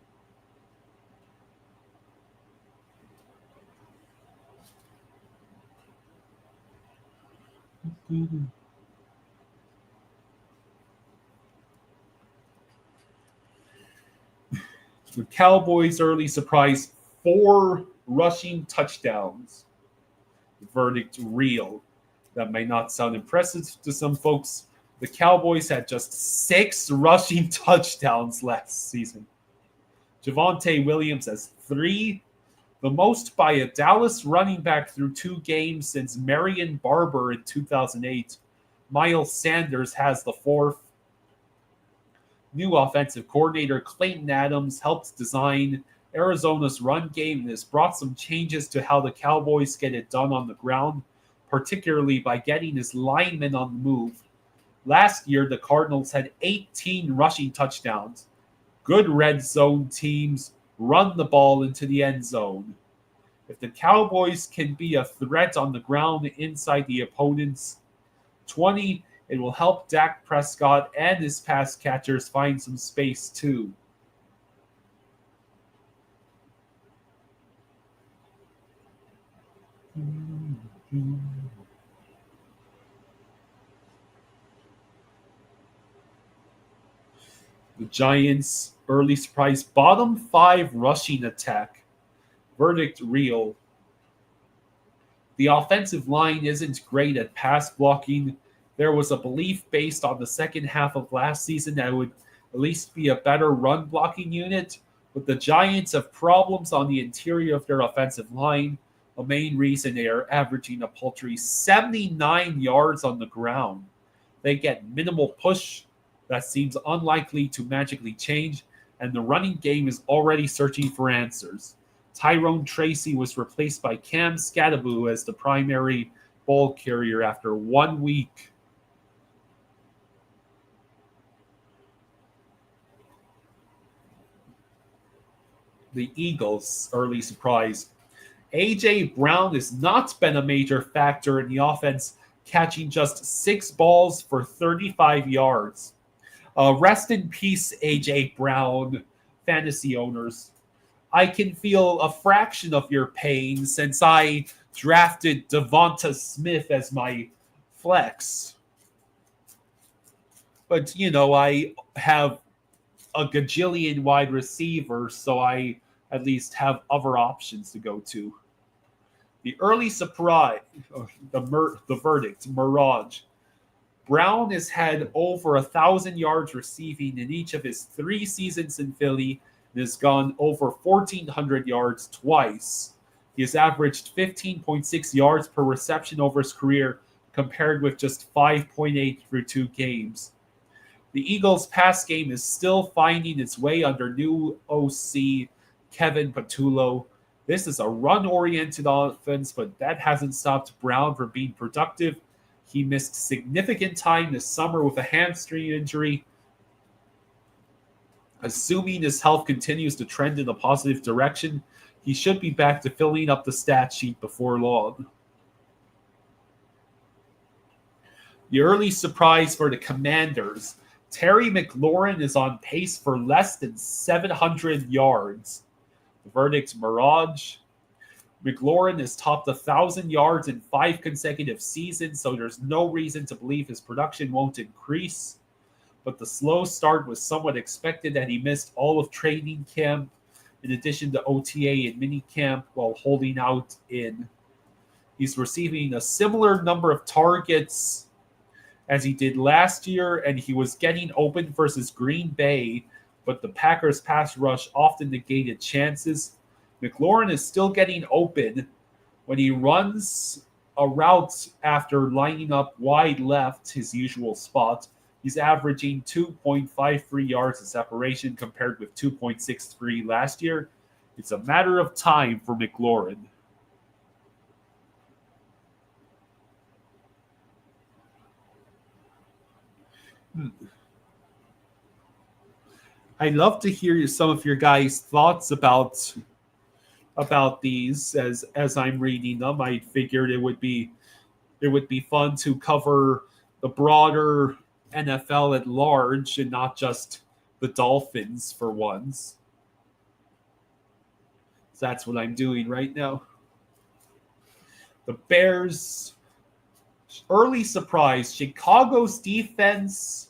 The Cowboys early surprise, 4 rushing touchdowns. Verdict real. That may not sound impressive to some folks. The Cowboys had just 6 rushing touchdowns last season. Javonte Williams has 3, the most by a Dallas running back through 2 games since Marion Barber in 2008. Miles Sanders has the 4th. New offensive coordinator Clayton Adams helped design Arizona's run game and has brought some changes to how the Cowboys get it done on the ground, particularly by getting his linemen on the move. Last year, the Cardinals had 18 rushing touchdowns. Good red zone teams run the ball into the end zone. If the Cowboys can be a threat on the ground inside the opponent's 20, it will help Dak Prescott and his pass catchers find some space too. The Giants' early surprise, bottom 5 rushing attack. Verdict real. The offensive line isn't great at pass blocking. There was a belief based on the second half of last season that it would at least be a better run blocking unit, but the Giants have problems on the interior of their offensive line. A main reason they are averaging a paltry 79 yards on the ground. They get minimal push. That seems unlikely to magically change, and the running game is already searching for answers. Tyrone Tracy was replaced by Cam Scadaboo as the primary ball carrier after 1 week. The Eagles' early surprise. A.J. Brown has not been a major factor in the offense, catching just 6 balls for 35 yards. Rest in peace, A.J. Brown, fantasy owners. I can feel a fraction of your pain since I drafted Devonta Smith as my flex. But, I have a gajillion wide receivers, so I at least have other options to go to. The early surprise, the verdict, Mirage. Brown has had over 1,000 yards receiving in each of his 3 seasons in Philly and has gone over 1,400 yards twice. He has averaged 15.6 yards per reception over his career, compared with just 5.8 through 2 games. The Eagles' pass game is still finding its way under new OC Kevin Patullo. This is a run-oriented offense, but that hasn't stopped Brown from being productive. He missed significant time this summer with a hamstring injury. Assuming his health continues to trend in a positive direction, he should be back to filling up the stat sheet before long. The early surprise for the Commanders. Terry McLaurin is on pace for less than 700 yards. The verdict, Mirage. McLaurin has topped 1,000 yards in 5 consecutive seasons, so there's no reason to believe his production won't increase. But the slow start was somewhat expected that he missed all of training camp, in addition to OTA and minicamp, while holding out in. He's receiving a similar number of targets as he did last year, and he was getting open versus Green Bay, but the Packers' pass rush often negated chances. McLaurin is still getting open when he runs a route after lining up wide left, his usual spot. He's averaging 2.53 yards of separation compared with 2.63 last year. It's a matter of time for McLaurin. I'd love to hear some of your guys' thoughts about these as I'm reading them. I figured it would be fun to cover the broader NFL at large and not just the Dolphins for once. So that's what I'm doing right now. The Bears, early surprise. Chicago's defense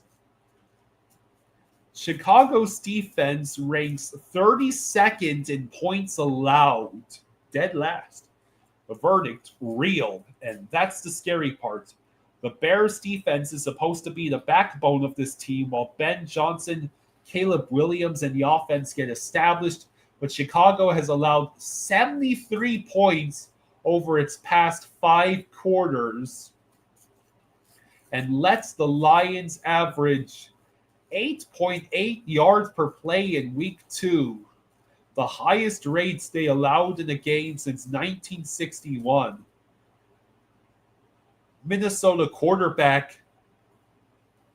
ranks 32nd in points allowed, dead last. The verdict, real, and that's the scary part. The Bears' defense is supposed to be the backbone of this team, while Ben Johnson, Caleb Williams, and the offense get established. But Chicago has allowed 73 points over its past 5 quarters and lets the Lions average 8.8 yards per play in week 2, the highest rates they allowed in a game since 1961. Minnesota quarterback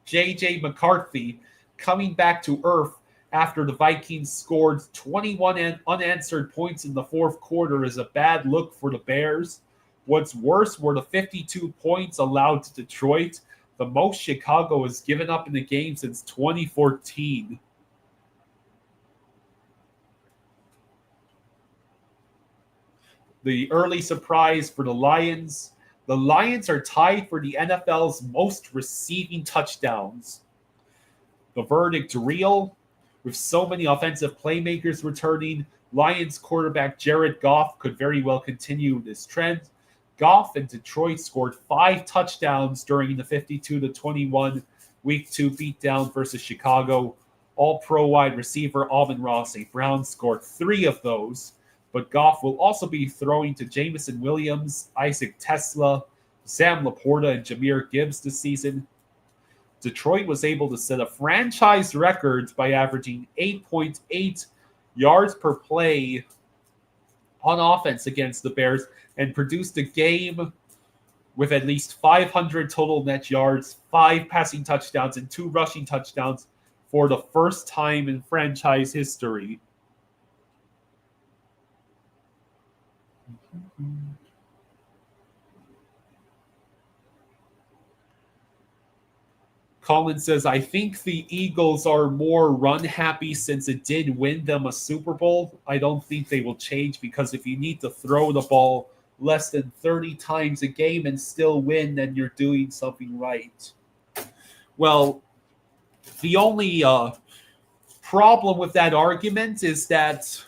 J.J. McCarthy coming back to earth after the Vikings scored 21 unanswered points in the fourth quarter is a bad look for the Bears. What's worse were the 52 points allowed to Detroit, the most Chicago has given up in the game since 2014. The early surprise for the Lions. The Lions are tied for the NFL's most receiving touchdowns. The verdict real. With so many offensive playmakers returning, Lions quarterback Jared Goff could very well continue this trend. Goff and Detroit scored 5 touchdowns during the 52-21 Week 2 beatdown versus Chicago. All-Pro wide receiver Amon-Ra St. Brown scored 3 of those, but Goff will also be throwing to Jameson Williams, Isaac Tesla, Sam Laporta, and Jahmyr Gibbs this season. Detroit was able to set a franchise record by averaging 8.8 yards per play on offense against the Bears and produced a game with at least 500 total net yards, 5 passing touchdowns, and 2 rushing touchdowns for the first time in franchise history. Colin says, I think the Eagles are more run happy since it did win them a Super Bowl. I don't think they will change because if you need to throw the ball less than 30 times a game and still win, then you're doing something right. Well, the only problem with that argument is that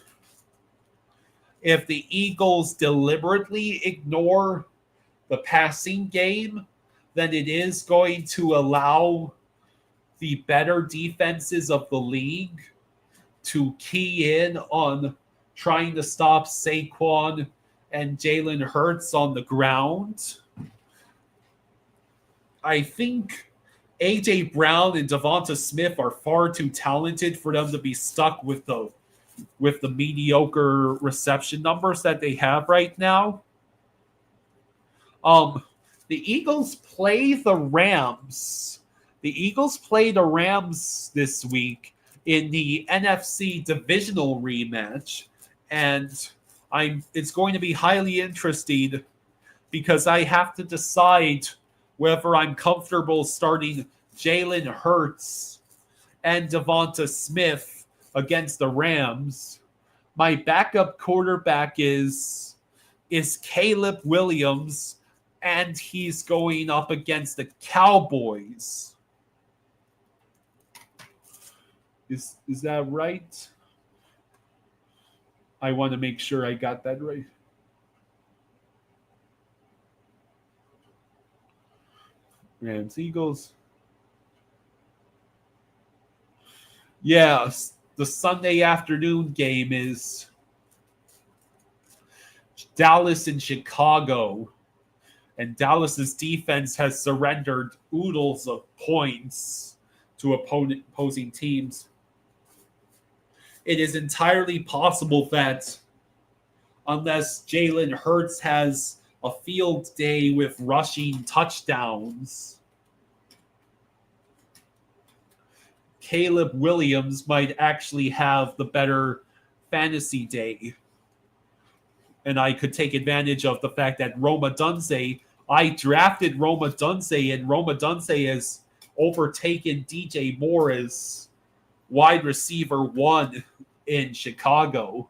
if the Eagles deliberately ignore the passing game, then it is going to allow the better defenses of the league to key in on trying to stop Saquon and Jalen Hurts on the ground. I think A.J. Brown and Devonta Smith are far too talented for them to be stuck with the mediocre reception numbers that they have right now. The Eagles play the Rams. The Eagles play the Rams this week in the NFC divisional rematch, and it's going to be highly interesting because I have to decide whether I'm comfortable starting Jalen Hurts and Devonta Smith against the Rams. My backup quarterback is is Caleb Williams, and he's going up against the Cowboys. Is that right? I want to make sure I got that right. Rams, Eagles. Yeah, the Sunday afternoon game is Dallas and Chicago. And Dallas's defense has surrendered oodles of points to opposing teams. It is entirely possible that unless Jalen Hurts has a field day with rushing touchdowns, Caleb Williams might actually have the better fantasy day. And I could take advantage of the fact that Roma Dunze, I drafted Roma Dunze, and Roma Dunze has overtaken DJ Moore as wide receiver 1 in Chicago.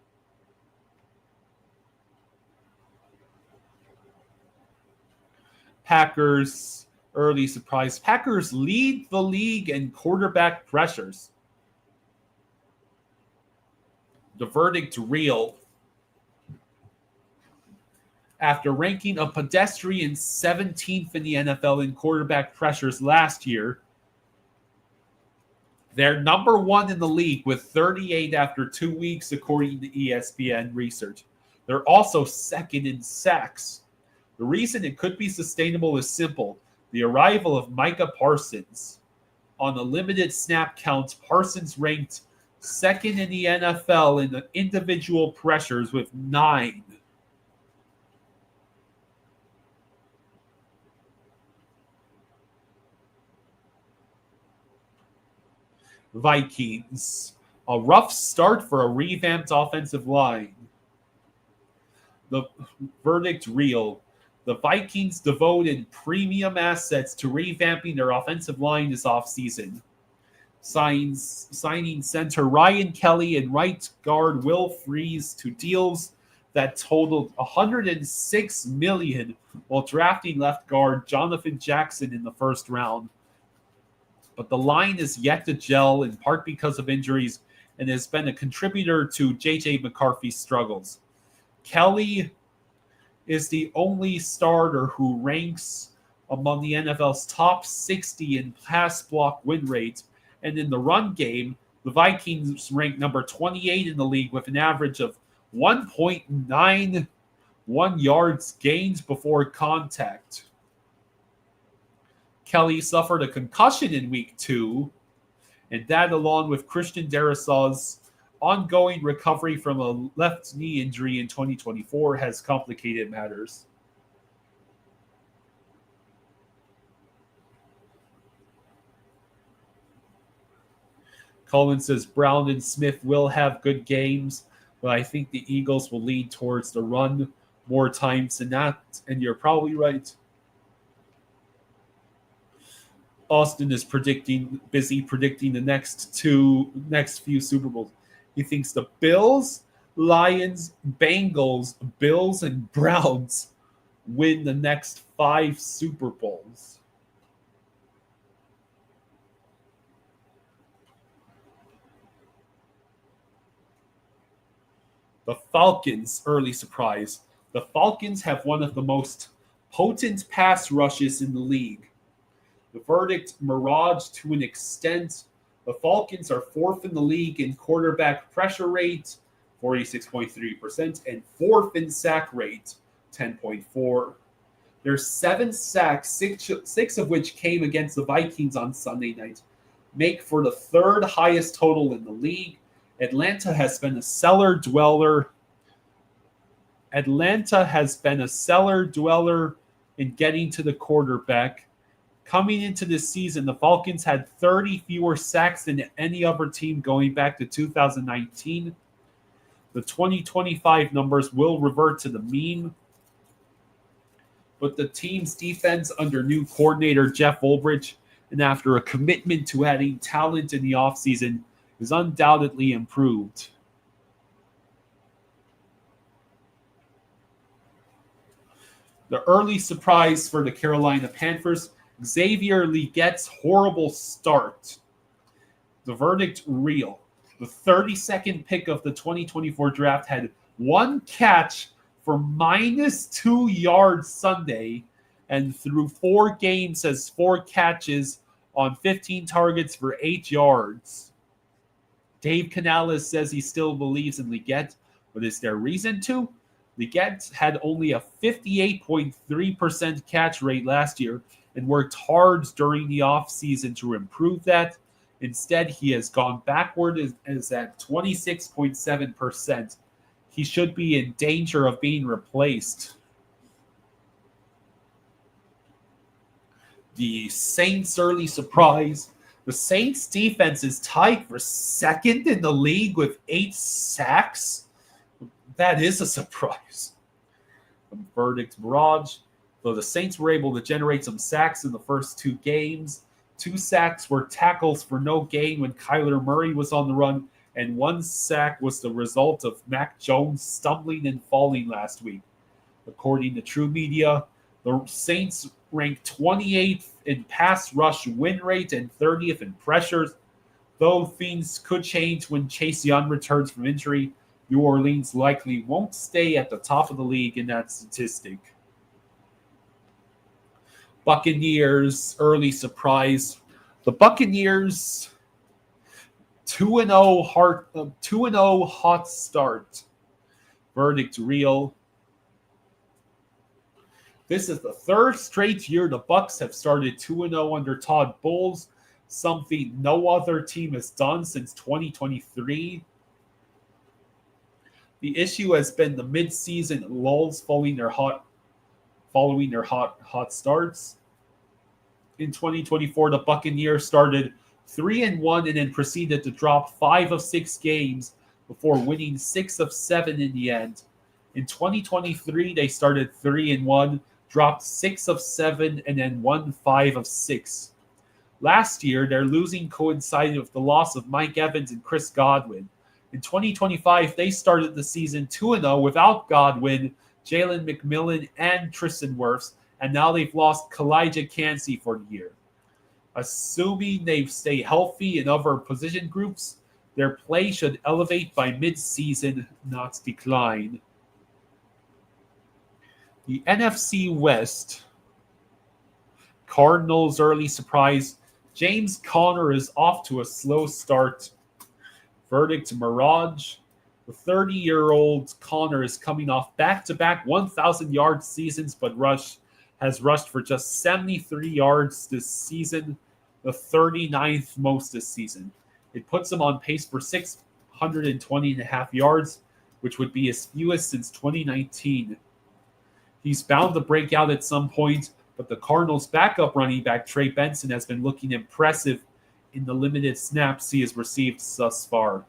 Packers, early surprise. Packers lead the league in quarterback pressures. The verdict real. After ranking a pedestrian 17th in the NFL in quarterback pressures last year, they're number 1 in the league with 38 after 2 weeks, according to ESPN research. They're also second in sacks. The reason it could be sustainable is simple. The arrival of Micah Parsons. On a limited snap count, Parsons ranked second in the NFL in the individual pressures with 9. Vikings. A rough start for a revamped offensive line. The verdict real. The Vikings devoted premium assets to revamping their offensive line this offseason. Signing center Ryan Kelly and right guard Will Freeze to deals that totaled $106 million, while drafting left guard Jonathan Jackson in the first round. But the line is yet to gel, in part because of injuries, and has been a contributor to J.J. McCarthy's struggles. Kelly is the only starter who ranks among the NFL's top 60 in pass block win rate, and in the run game, the Vikings rank number 28 in the league with an average of 1.91 yards gained before contact. Kelly suffered a concussion in week 2, and that, along with Christian Darrisaw's ongoing recovery from a left knee injury in 2024, has complicated matters. Coleman says Brown and Smith will have good games, but I think the Eagles will lead towards the run more times than that, and you're probably right. Austin is busy predicting the next few Super Bowls. He thinks the Bills, Lions, Bengals, Bills, and Browns win the next 5 Super Bowls. The Falcons, early surprise. The Falcons have one of the most potent pass rushes in the league. The verdict, mirage to an extent. The Falcons are 4th in the league in quarterback pressure rate, 46.3%, and 4th in sack rate, 10.4%. There's 7 sacks, 6 of which came against the Vikings on Sunday night, make for the 3rd highest total in the league. Atlanta has been a cellar dweller in getting to the quarterback. Coming into this season, the Falcons had 30 fewer sacks than any other team going back to 2019. The 2025 numbers will revert to the mean, but the team's defense under new coordinator Jeff Ulbrich, and after a commitment to adding talent in the offseason, is undoubtedly improved. The early surprise for the Carolina Panthers, Xavier Legette's horrible start. The verdict real. The 32nd pick of the 2024 draft had one catch for -2 yards Sunday, and through 4 games has 4 catches on 15 targets for 8 yards. Dave Canales says he still believes in Legette, but is there reason to? Legette had only a 58.3% catch rate last year and worked hard during the offseason to improve that. Instead, he has gone backward and is at 26.7%. He should be in danger of being replaced. The Saints' early surprise. The Saints' defense is tied for second in the league with 8 sacks. That is a surprise. Verdict barrage. Though the Saints were able to generate some sacks in the first 2 games, 2 sacks were tackles for no gain when Kyler Murray was on the run, and 1 sack was the result of Mac Jones stumbling and falling last week. According to True Media, the Saints ranked 28th in pass rush win rate and 30th in pressures. Though things could change when Chase Young returns from injury, New Orleans likely won't stay at the top of the league in that statistic. Buccaneers early surprise. The Buccaneers 2-0 hot start. Verdict real. This is the 3rd straight year the Bucs have started 2-0 under Todd Bowles, something no other team has done since 2023. The issue has been the mid-season lulls following their hot starts. In 2024, the Buccaneers started 3-1 and then proceeded to drop 5 of 6 games before winning 6 of 7 in the end. In 2023, they started 3-1, dropped 6 of 7, and then won 5 of 6. Last year, their losing coincided with the loss of Mike Evans and Chris Godwin. In 2025, they started the season 2-0 without Godwin, Jalen McMillan, and Tristan Wirfs, and now they've lost Kalijah Kancey for the year. Assuming they stay healthy in other position groups, their play should elevate by mid-season, not decline. The NFC West. Cardinals early surprise. James Conner is off to a slow start. Verdict mirage. The 30-year-old Conner is coming off back-to-back 1,000-yard seasons, but has rushed for just 73 yards this season, the 39th most this season. It puts him on pace for 620.5 yards, which would be his fewest since 2019. He's bound to break out at some point, but the Cardinals' backup running back Trey Benson has been looking impressive in the limited snaps he has received thus far.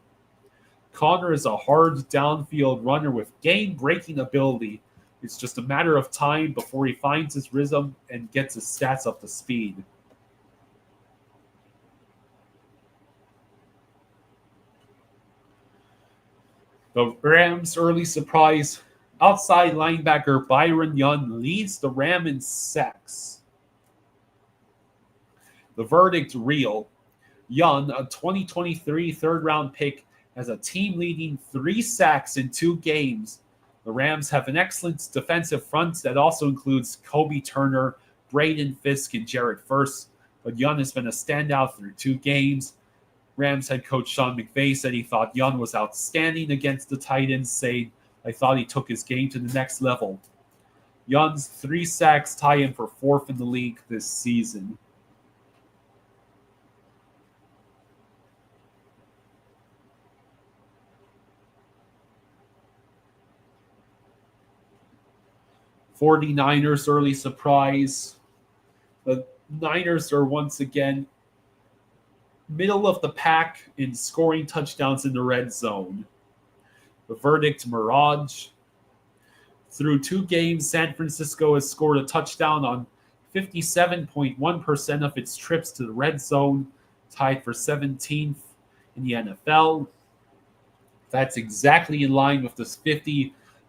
Conner is a hard downfield runner with game-breaking ability. It's just a matter of time before he finds his rhythm and gets his stats up to speed. The Rams' early surprise. Outside linebacker Byron Young leads the Rams in sacks. The verdict real. Young, a 2023 third-round pick, has a team-leading 3 sacks in 2 games. The Rams have an excellent defensive front that also includes Kobe Turner, Braden Fisk, and Jarrett First, but Young has been a standout through 2 games. Rams head coach Sean McVay said he thought Young was outstanding against the Titans, saying, "I thought he took his game to the next level." Young's 3 sacks tie him for 4th in the league this season. '49ers early surprise. The Niners are once again middle of the pack in scoring touchdowns in the red zone. The verdict mirage. Through 2 games, San Francisco has scored a touchdown on 57.1% of its trips to the red zone, tied for 17th in the NFL. That's exactly in line with this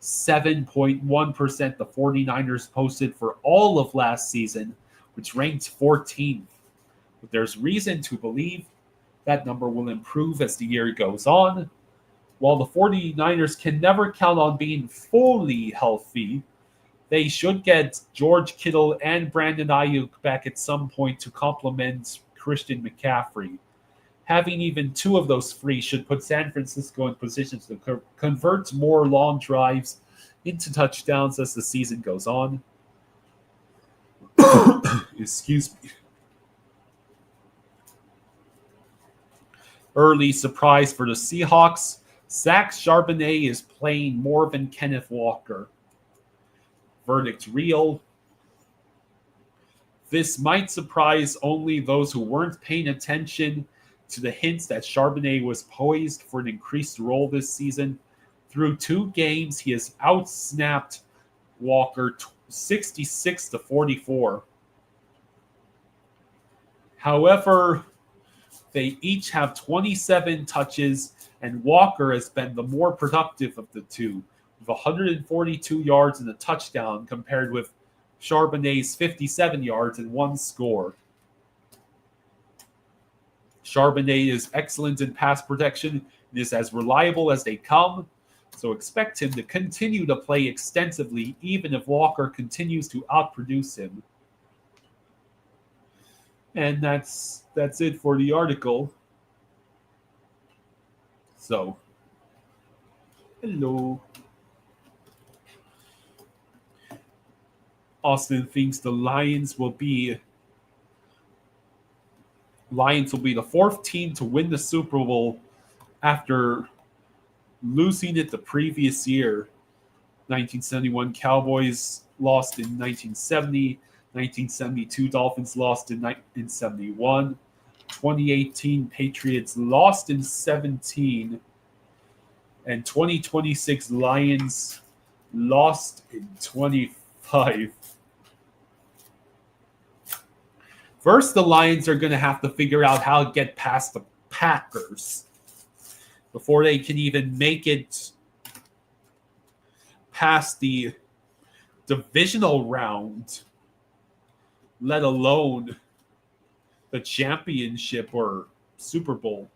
7.1% the 49ers posted for all of last season, which ranked 14th. But there's reason to believe that number will improve as the year goes on. While the 49ers can never count on being fully healthy, they should get George Kittle and Brandon Ayuk back at some point to complement Christian McCaffrey. Having even two of those free should put San Francisco in position to convert more long drives into touchdowns as the season goes on. Excuse me. Early surprise for the Seahawks. Zach Charbonnet is playing more than Kenneth Walker. Verdict real. This might surprise only those who weren't paying attention to the hints that Charbonnet was poised for an increased role this season. Through 2 games, he has outsnapped Walker 66-44. However, they each have 27 touches, and Walker has been the more productive of the two, with 142 yards and a touchdown compared with Charbonnet's 57 yards and 1 score. Charbonnet is excellent in pass protection and is as reliable as they come, so expect him to continue to play extensively even if Walker continues to outproduce him. And that's it for the article. So, hello. Austin thinks the Lions will be the 4th team to win the Super Bowl after losing it the previous year. 1971 Cowboys lost in 1970. 1972 Dolphins lost in 1971. 2018 Patriots lost in 17. And 2026 Lions lost in 25. First, the Lions are going to have to figure out how to get past the Packers before they can even make it past the divisional round, let alone the championship or Super Bowl.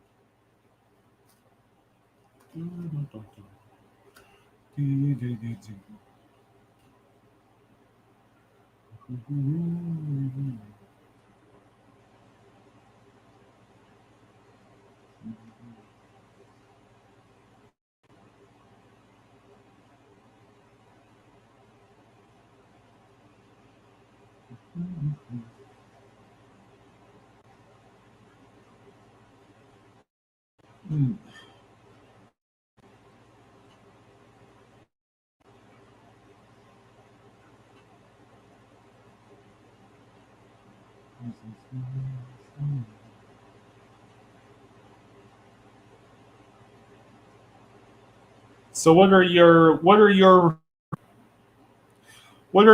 So what are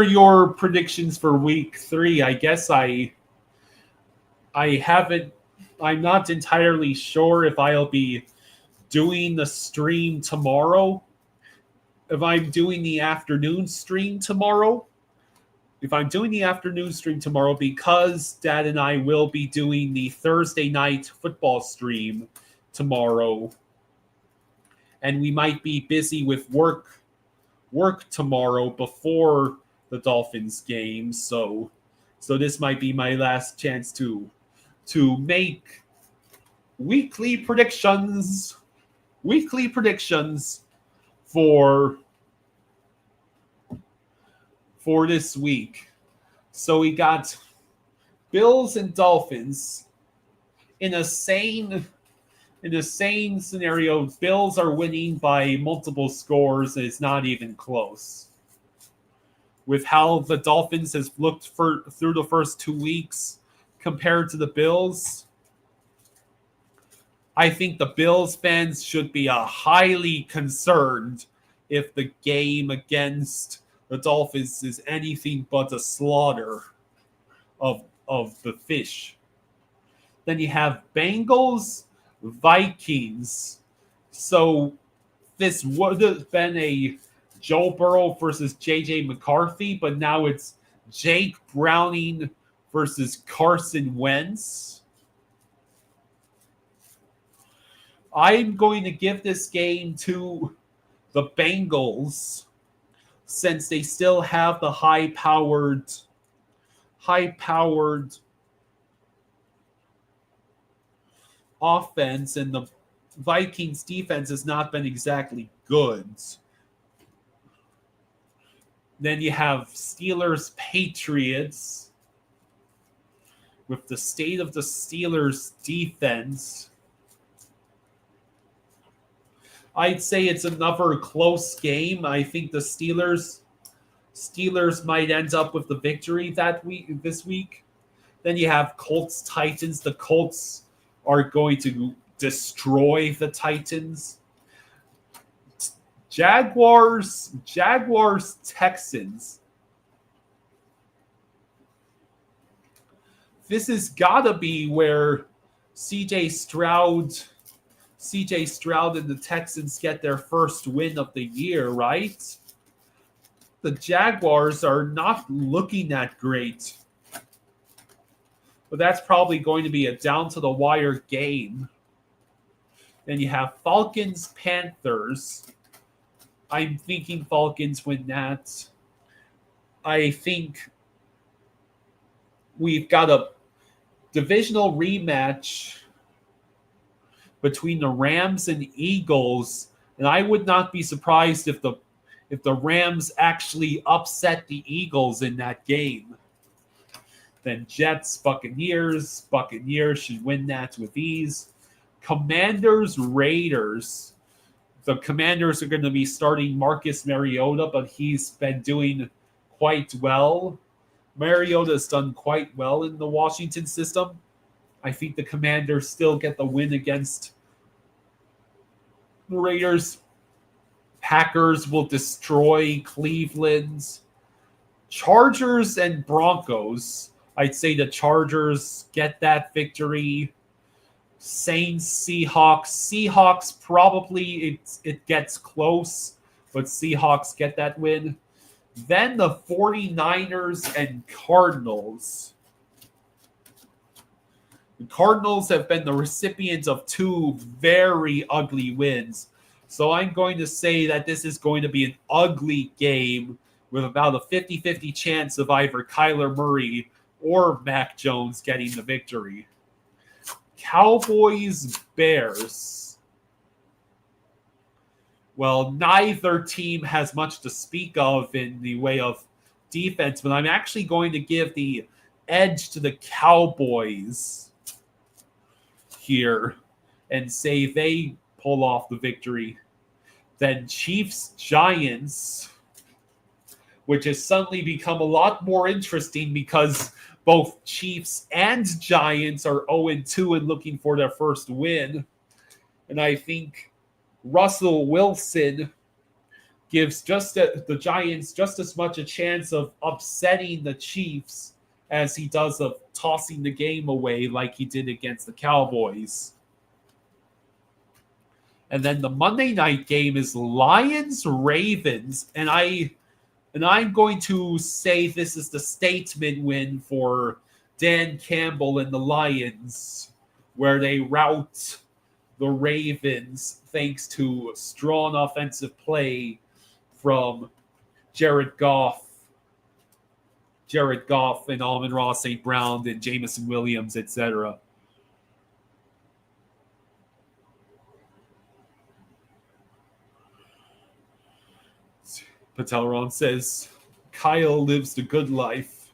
your predictions for week 3? I guess I haven't. I'm not entirely sure if I'll be doing the stream tomorrow. If I'm doing the afternoon stream tomorrow. If I'm doing the afternoon stream tomorrow, because Dad and I will be doing the Thursday night football stream tomorrow, and we might be busy with work tomorrow before the Dolphins game. So this might be my last chance to make weekly predictions for this week. So we got Bills and Dolphins in a sane scenario. Bills are winning by multiple scores, and it's not even close. With how the Dolphins has looked through the first 2 weeks compared to the Bills, I think the Bills fans should be highly concerned if the game against the Dolphins is anything but a slaughter of the fish. Then you have Bengals, Vikings. So this would have been a Joe Burrow versus JJ McCarthy, but now it's Jake Browning versus Carson Wentz. I'm going to give this game to the Bengals since they still have the high-powered offense, and the Vikings defense has not been exactly good. Then you have Steelers Patriots with the state of the Steelers defense. I'd say it's another close game. I think the Steelers might end up with the victory this week. Then you have Colts Titans. The Colts are going to destroy the Titans. Jaguars Texans. This has got to be where CJ Stroud and the Texans get their first win of the year, right? The Jaguars are not looking that great. But that's probably going to be a down-to-the-wire game. Then you have Falcons-Panthers. I'm thinking Falcons win that. I think we've got a divisional rematch between the Rams and Eagles, and I would not be surprised if the Rams actually upset the Eagles in that game. Then Jets, Buccaneers. Buccaneers should win that with ease. Commanders, Raiders. The Commanders are going to be starting Marcus Mariota, but he's been doing quite well. Mariota's done quite well in the Washington system. I think the Commanders still get the win against the Raiders. Packers will destroy Cleveland. Chargers and Broncos. I'd say the Chargers get that victory. Saints, Seahawks. Seahawks probably it gets close, but Seahawks get that win. Then the 49ers and Cardinals. The Cardinals have been the recipients of two very ugly wins. So I'm going to say that this is going to be an ugly game with about a 50-50 chance of either Kyler Murray or Mac Jones getting the victory. Cowboys, Bears. Well, neither team has much to speak of in the way of defense, but I'm actually going to give the edge to the Cowboys here and say they pull off the victory. Then Chiefs, Giants, which has suddenly become a lot more interesting because both Chiefs and Giants are 0-2 and looking for their first win. And I think Russell Wilson gives the Giants just as much a chance of upsetting the Chiefs as he does of tossing the game away like he did against the Cowboys. And then the Monday night game is Lions-Ravens, and I'm going to say this is the statement win for Dan Campbell and the Lions, where they rout the Ravens thanks to strong offensive play from Jared Goff and Amon-Ra St. Brown and Jameson Williams, etc. Patelron says, Kyle lives the good life.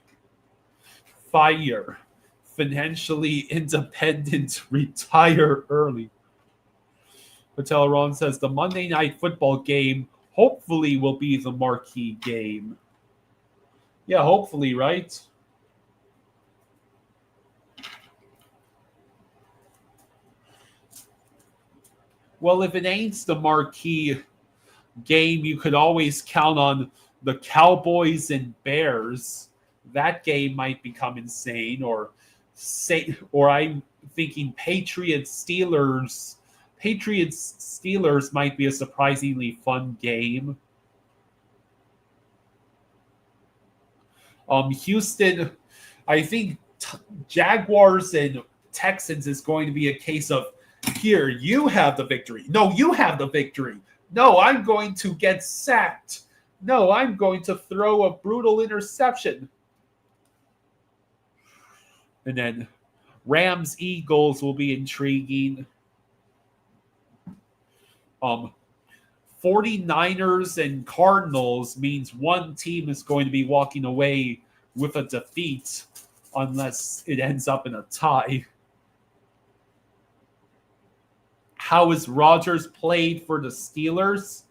Fire. Financially independent. Retire early. Patelron says, the Monday night football game hopefully will be the marquee game. Yeah, hopefully, right? Well, if it ain't the marquee game, you could always count on the Cowboys and Bears. That game might become insane, or I'm thinking Patriots Steelers might be a surprisingly fun game. Houston, I think Jaguars and Texans is going to be a case of here, you have the victory. No, you have the victory. No, I'm going to get sacked. No, I'm going to throw a brutal interception. And then Rams Eagles will be intriguing. 49ers and Cardinals means one team is going to be walking away with a defeat unless it ends up in a tie. How has Rodgers played for the Steelers?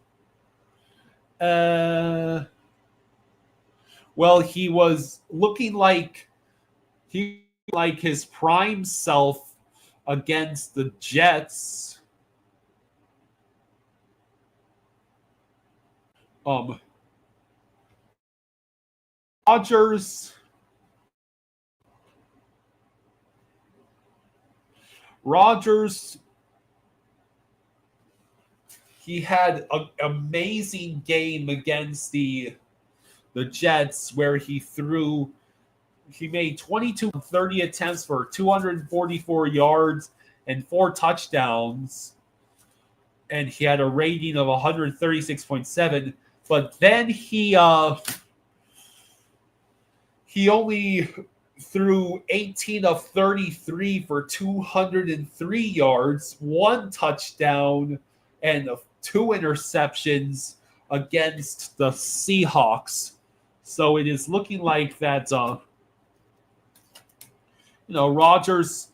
Well, he was looking like his prime self against the Jets. Rodgers, he had an amazing game against the Jets where he made 22 30 attempts for 244 yards and 4 touchdowns. And he had a rating of 136.7. But then he only threw 18 of 33 for 203 yards, 1 touchdown, and 2 interceptions against the Seahawks. So it is looking like that, Rodgers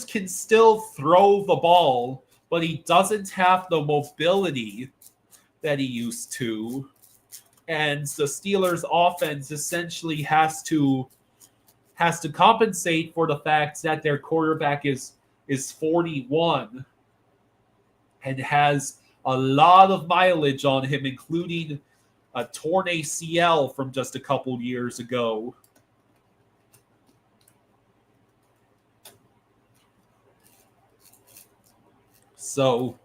can still throw the ball, but he doesn't have the mobility that he used to. And the Steelers' offense essentially has to compensate for the fact that their quarterback is 41 and has a lot of mileage on him, including a torn ACL from just a couple years ago. So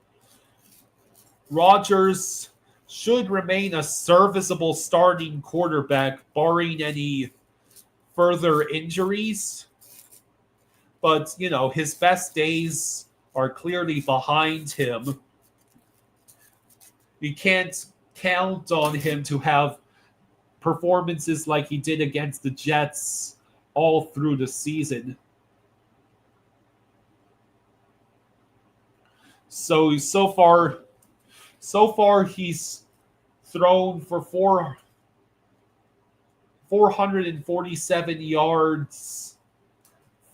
Rodgers should remain a serviceable starting quarterback, barring any further injuries. But, his best days are clearly behind him. You can't count on him to have performances like he did against the Jets all through the season. So far he's thrown for 447 yards,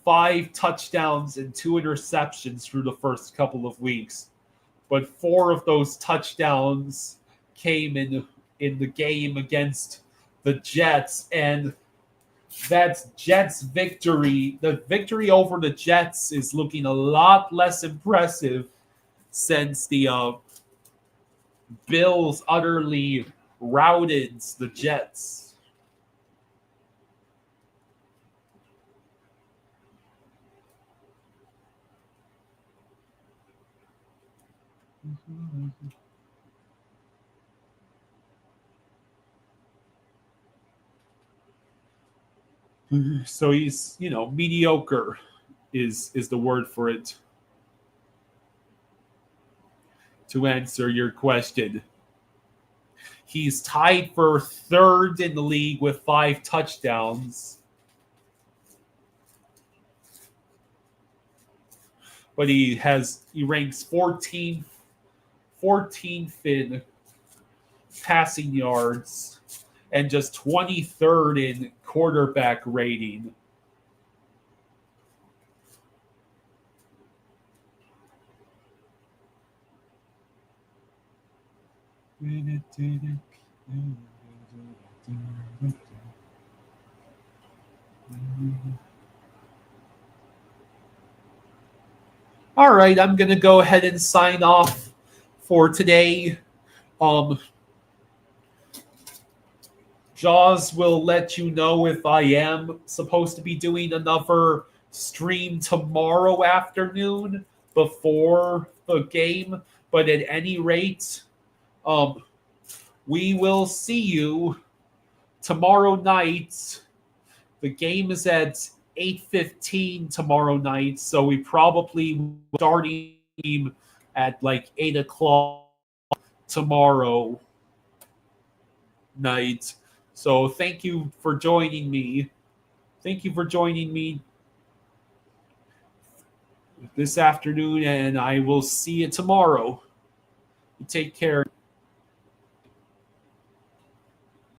5 touchdowns, and 2 interceptions through the first couple of weeks. But 4 of those touchdowns came in the game against the Jets, and that Jets victory, the victory over the Jets, is looking a lot less impressive since the Bills utterly routed the Jets. So he's, mediocre is the word for it. To answer your question, he's tied for 3rd in the league with 5 touchdowns. But he ranks 14th in passing yards and just 23rd in quarterback rating. All right, I'm going to go ahead and sign off for today. Jaws will let you know if I am supposed to be doing another stream tomorrow afternoon before the game. But at any rate, we will see you tomorrow night. The game is at 8:15 tomorrow night, so we probably starting at like 8 o'clock tomorrow night. So thank you for joining me. Thank you for joining me this afternoon, and I will see you tomorrow. Take care.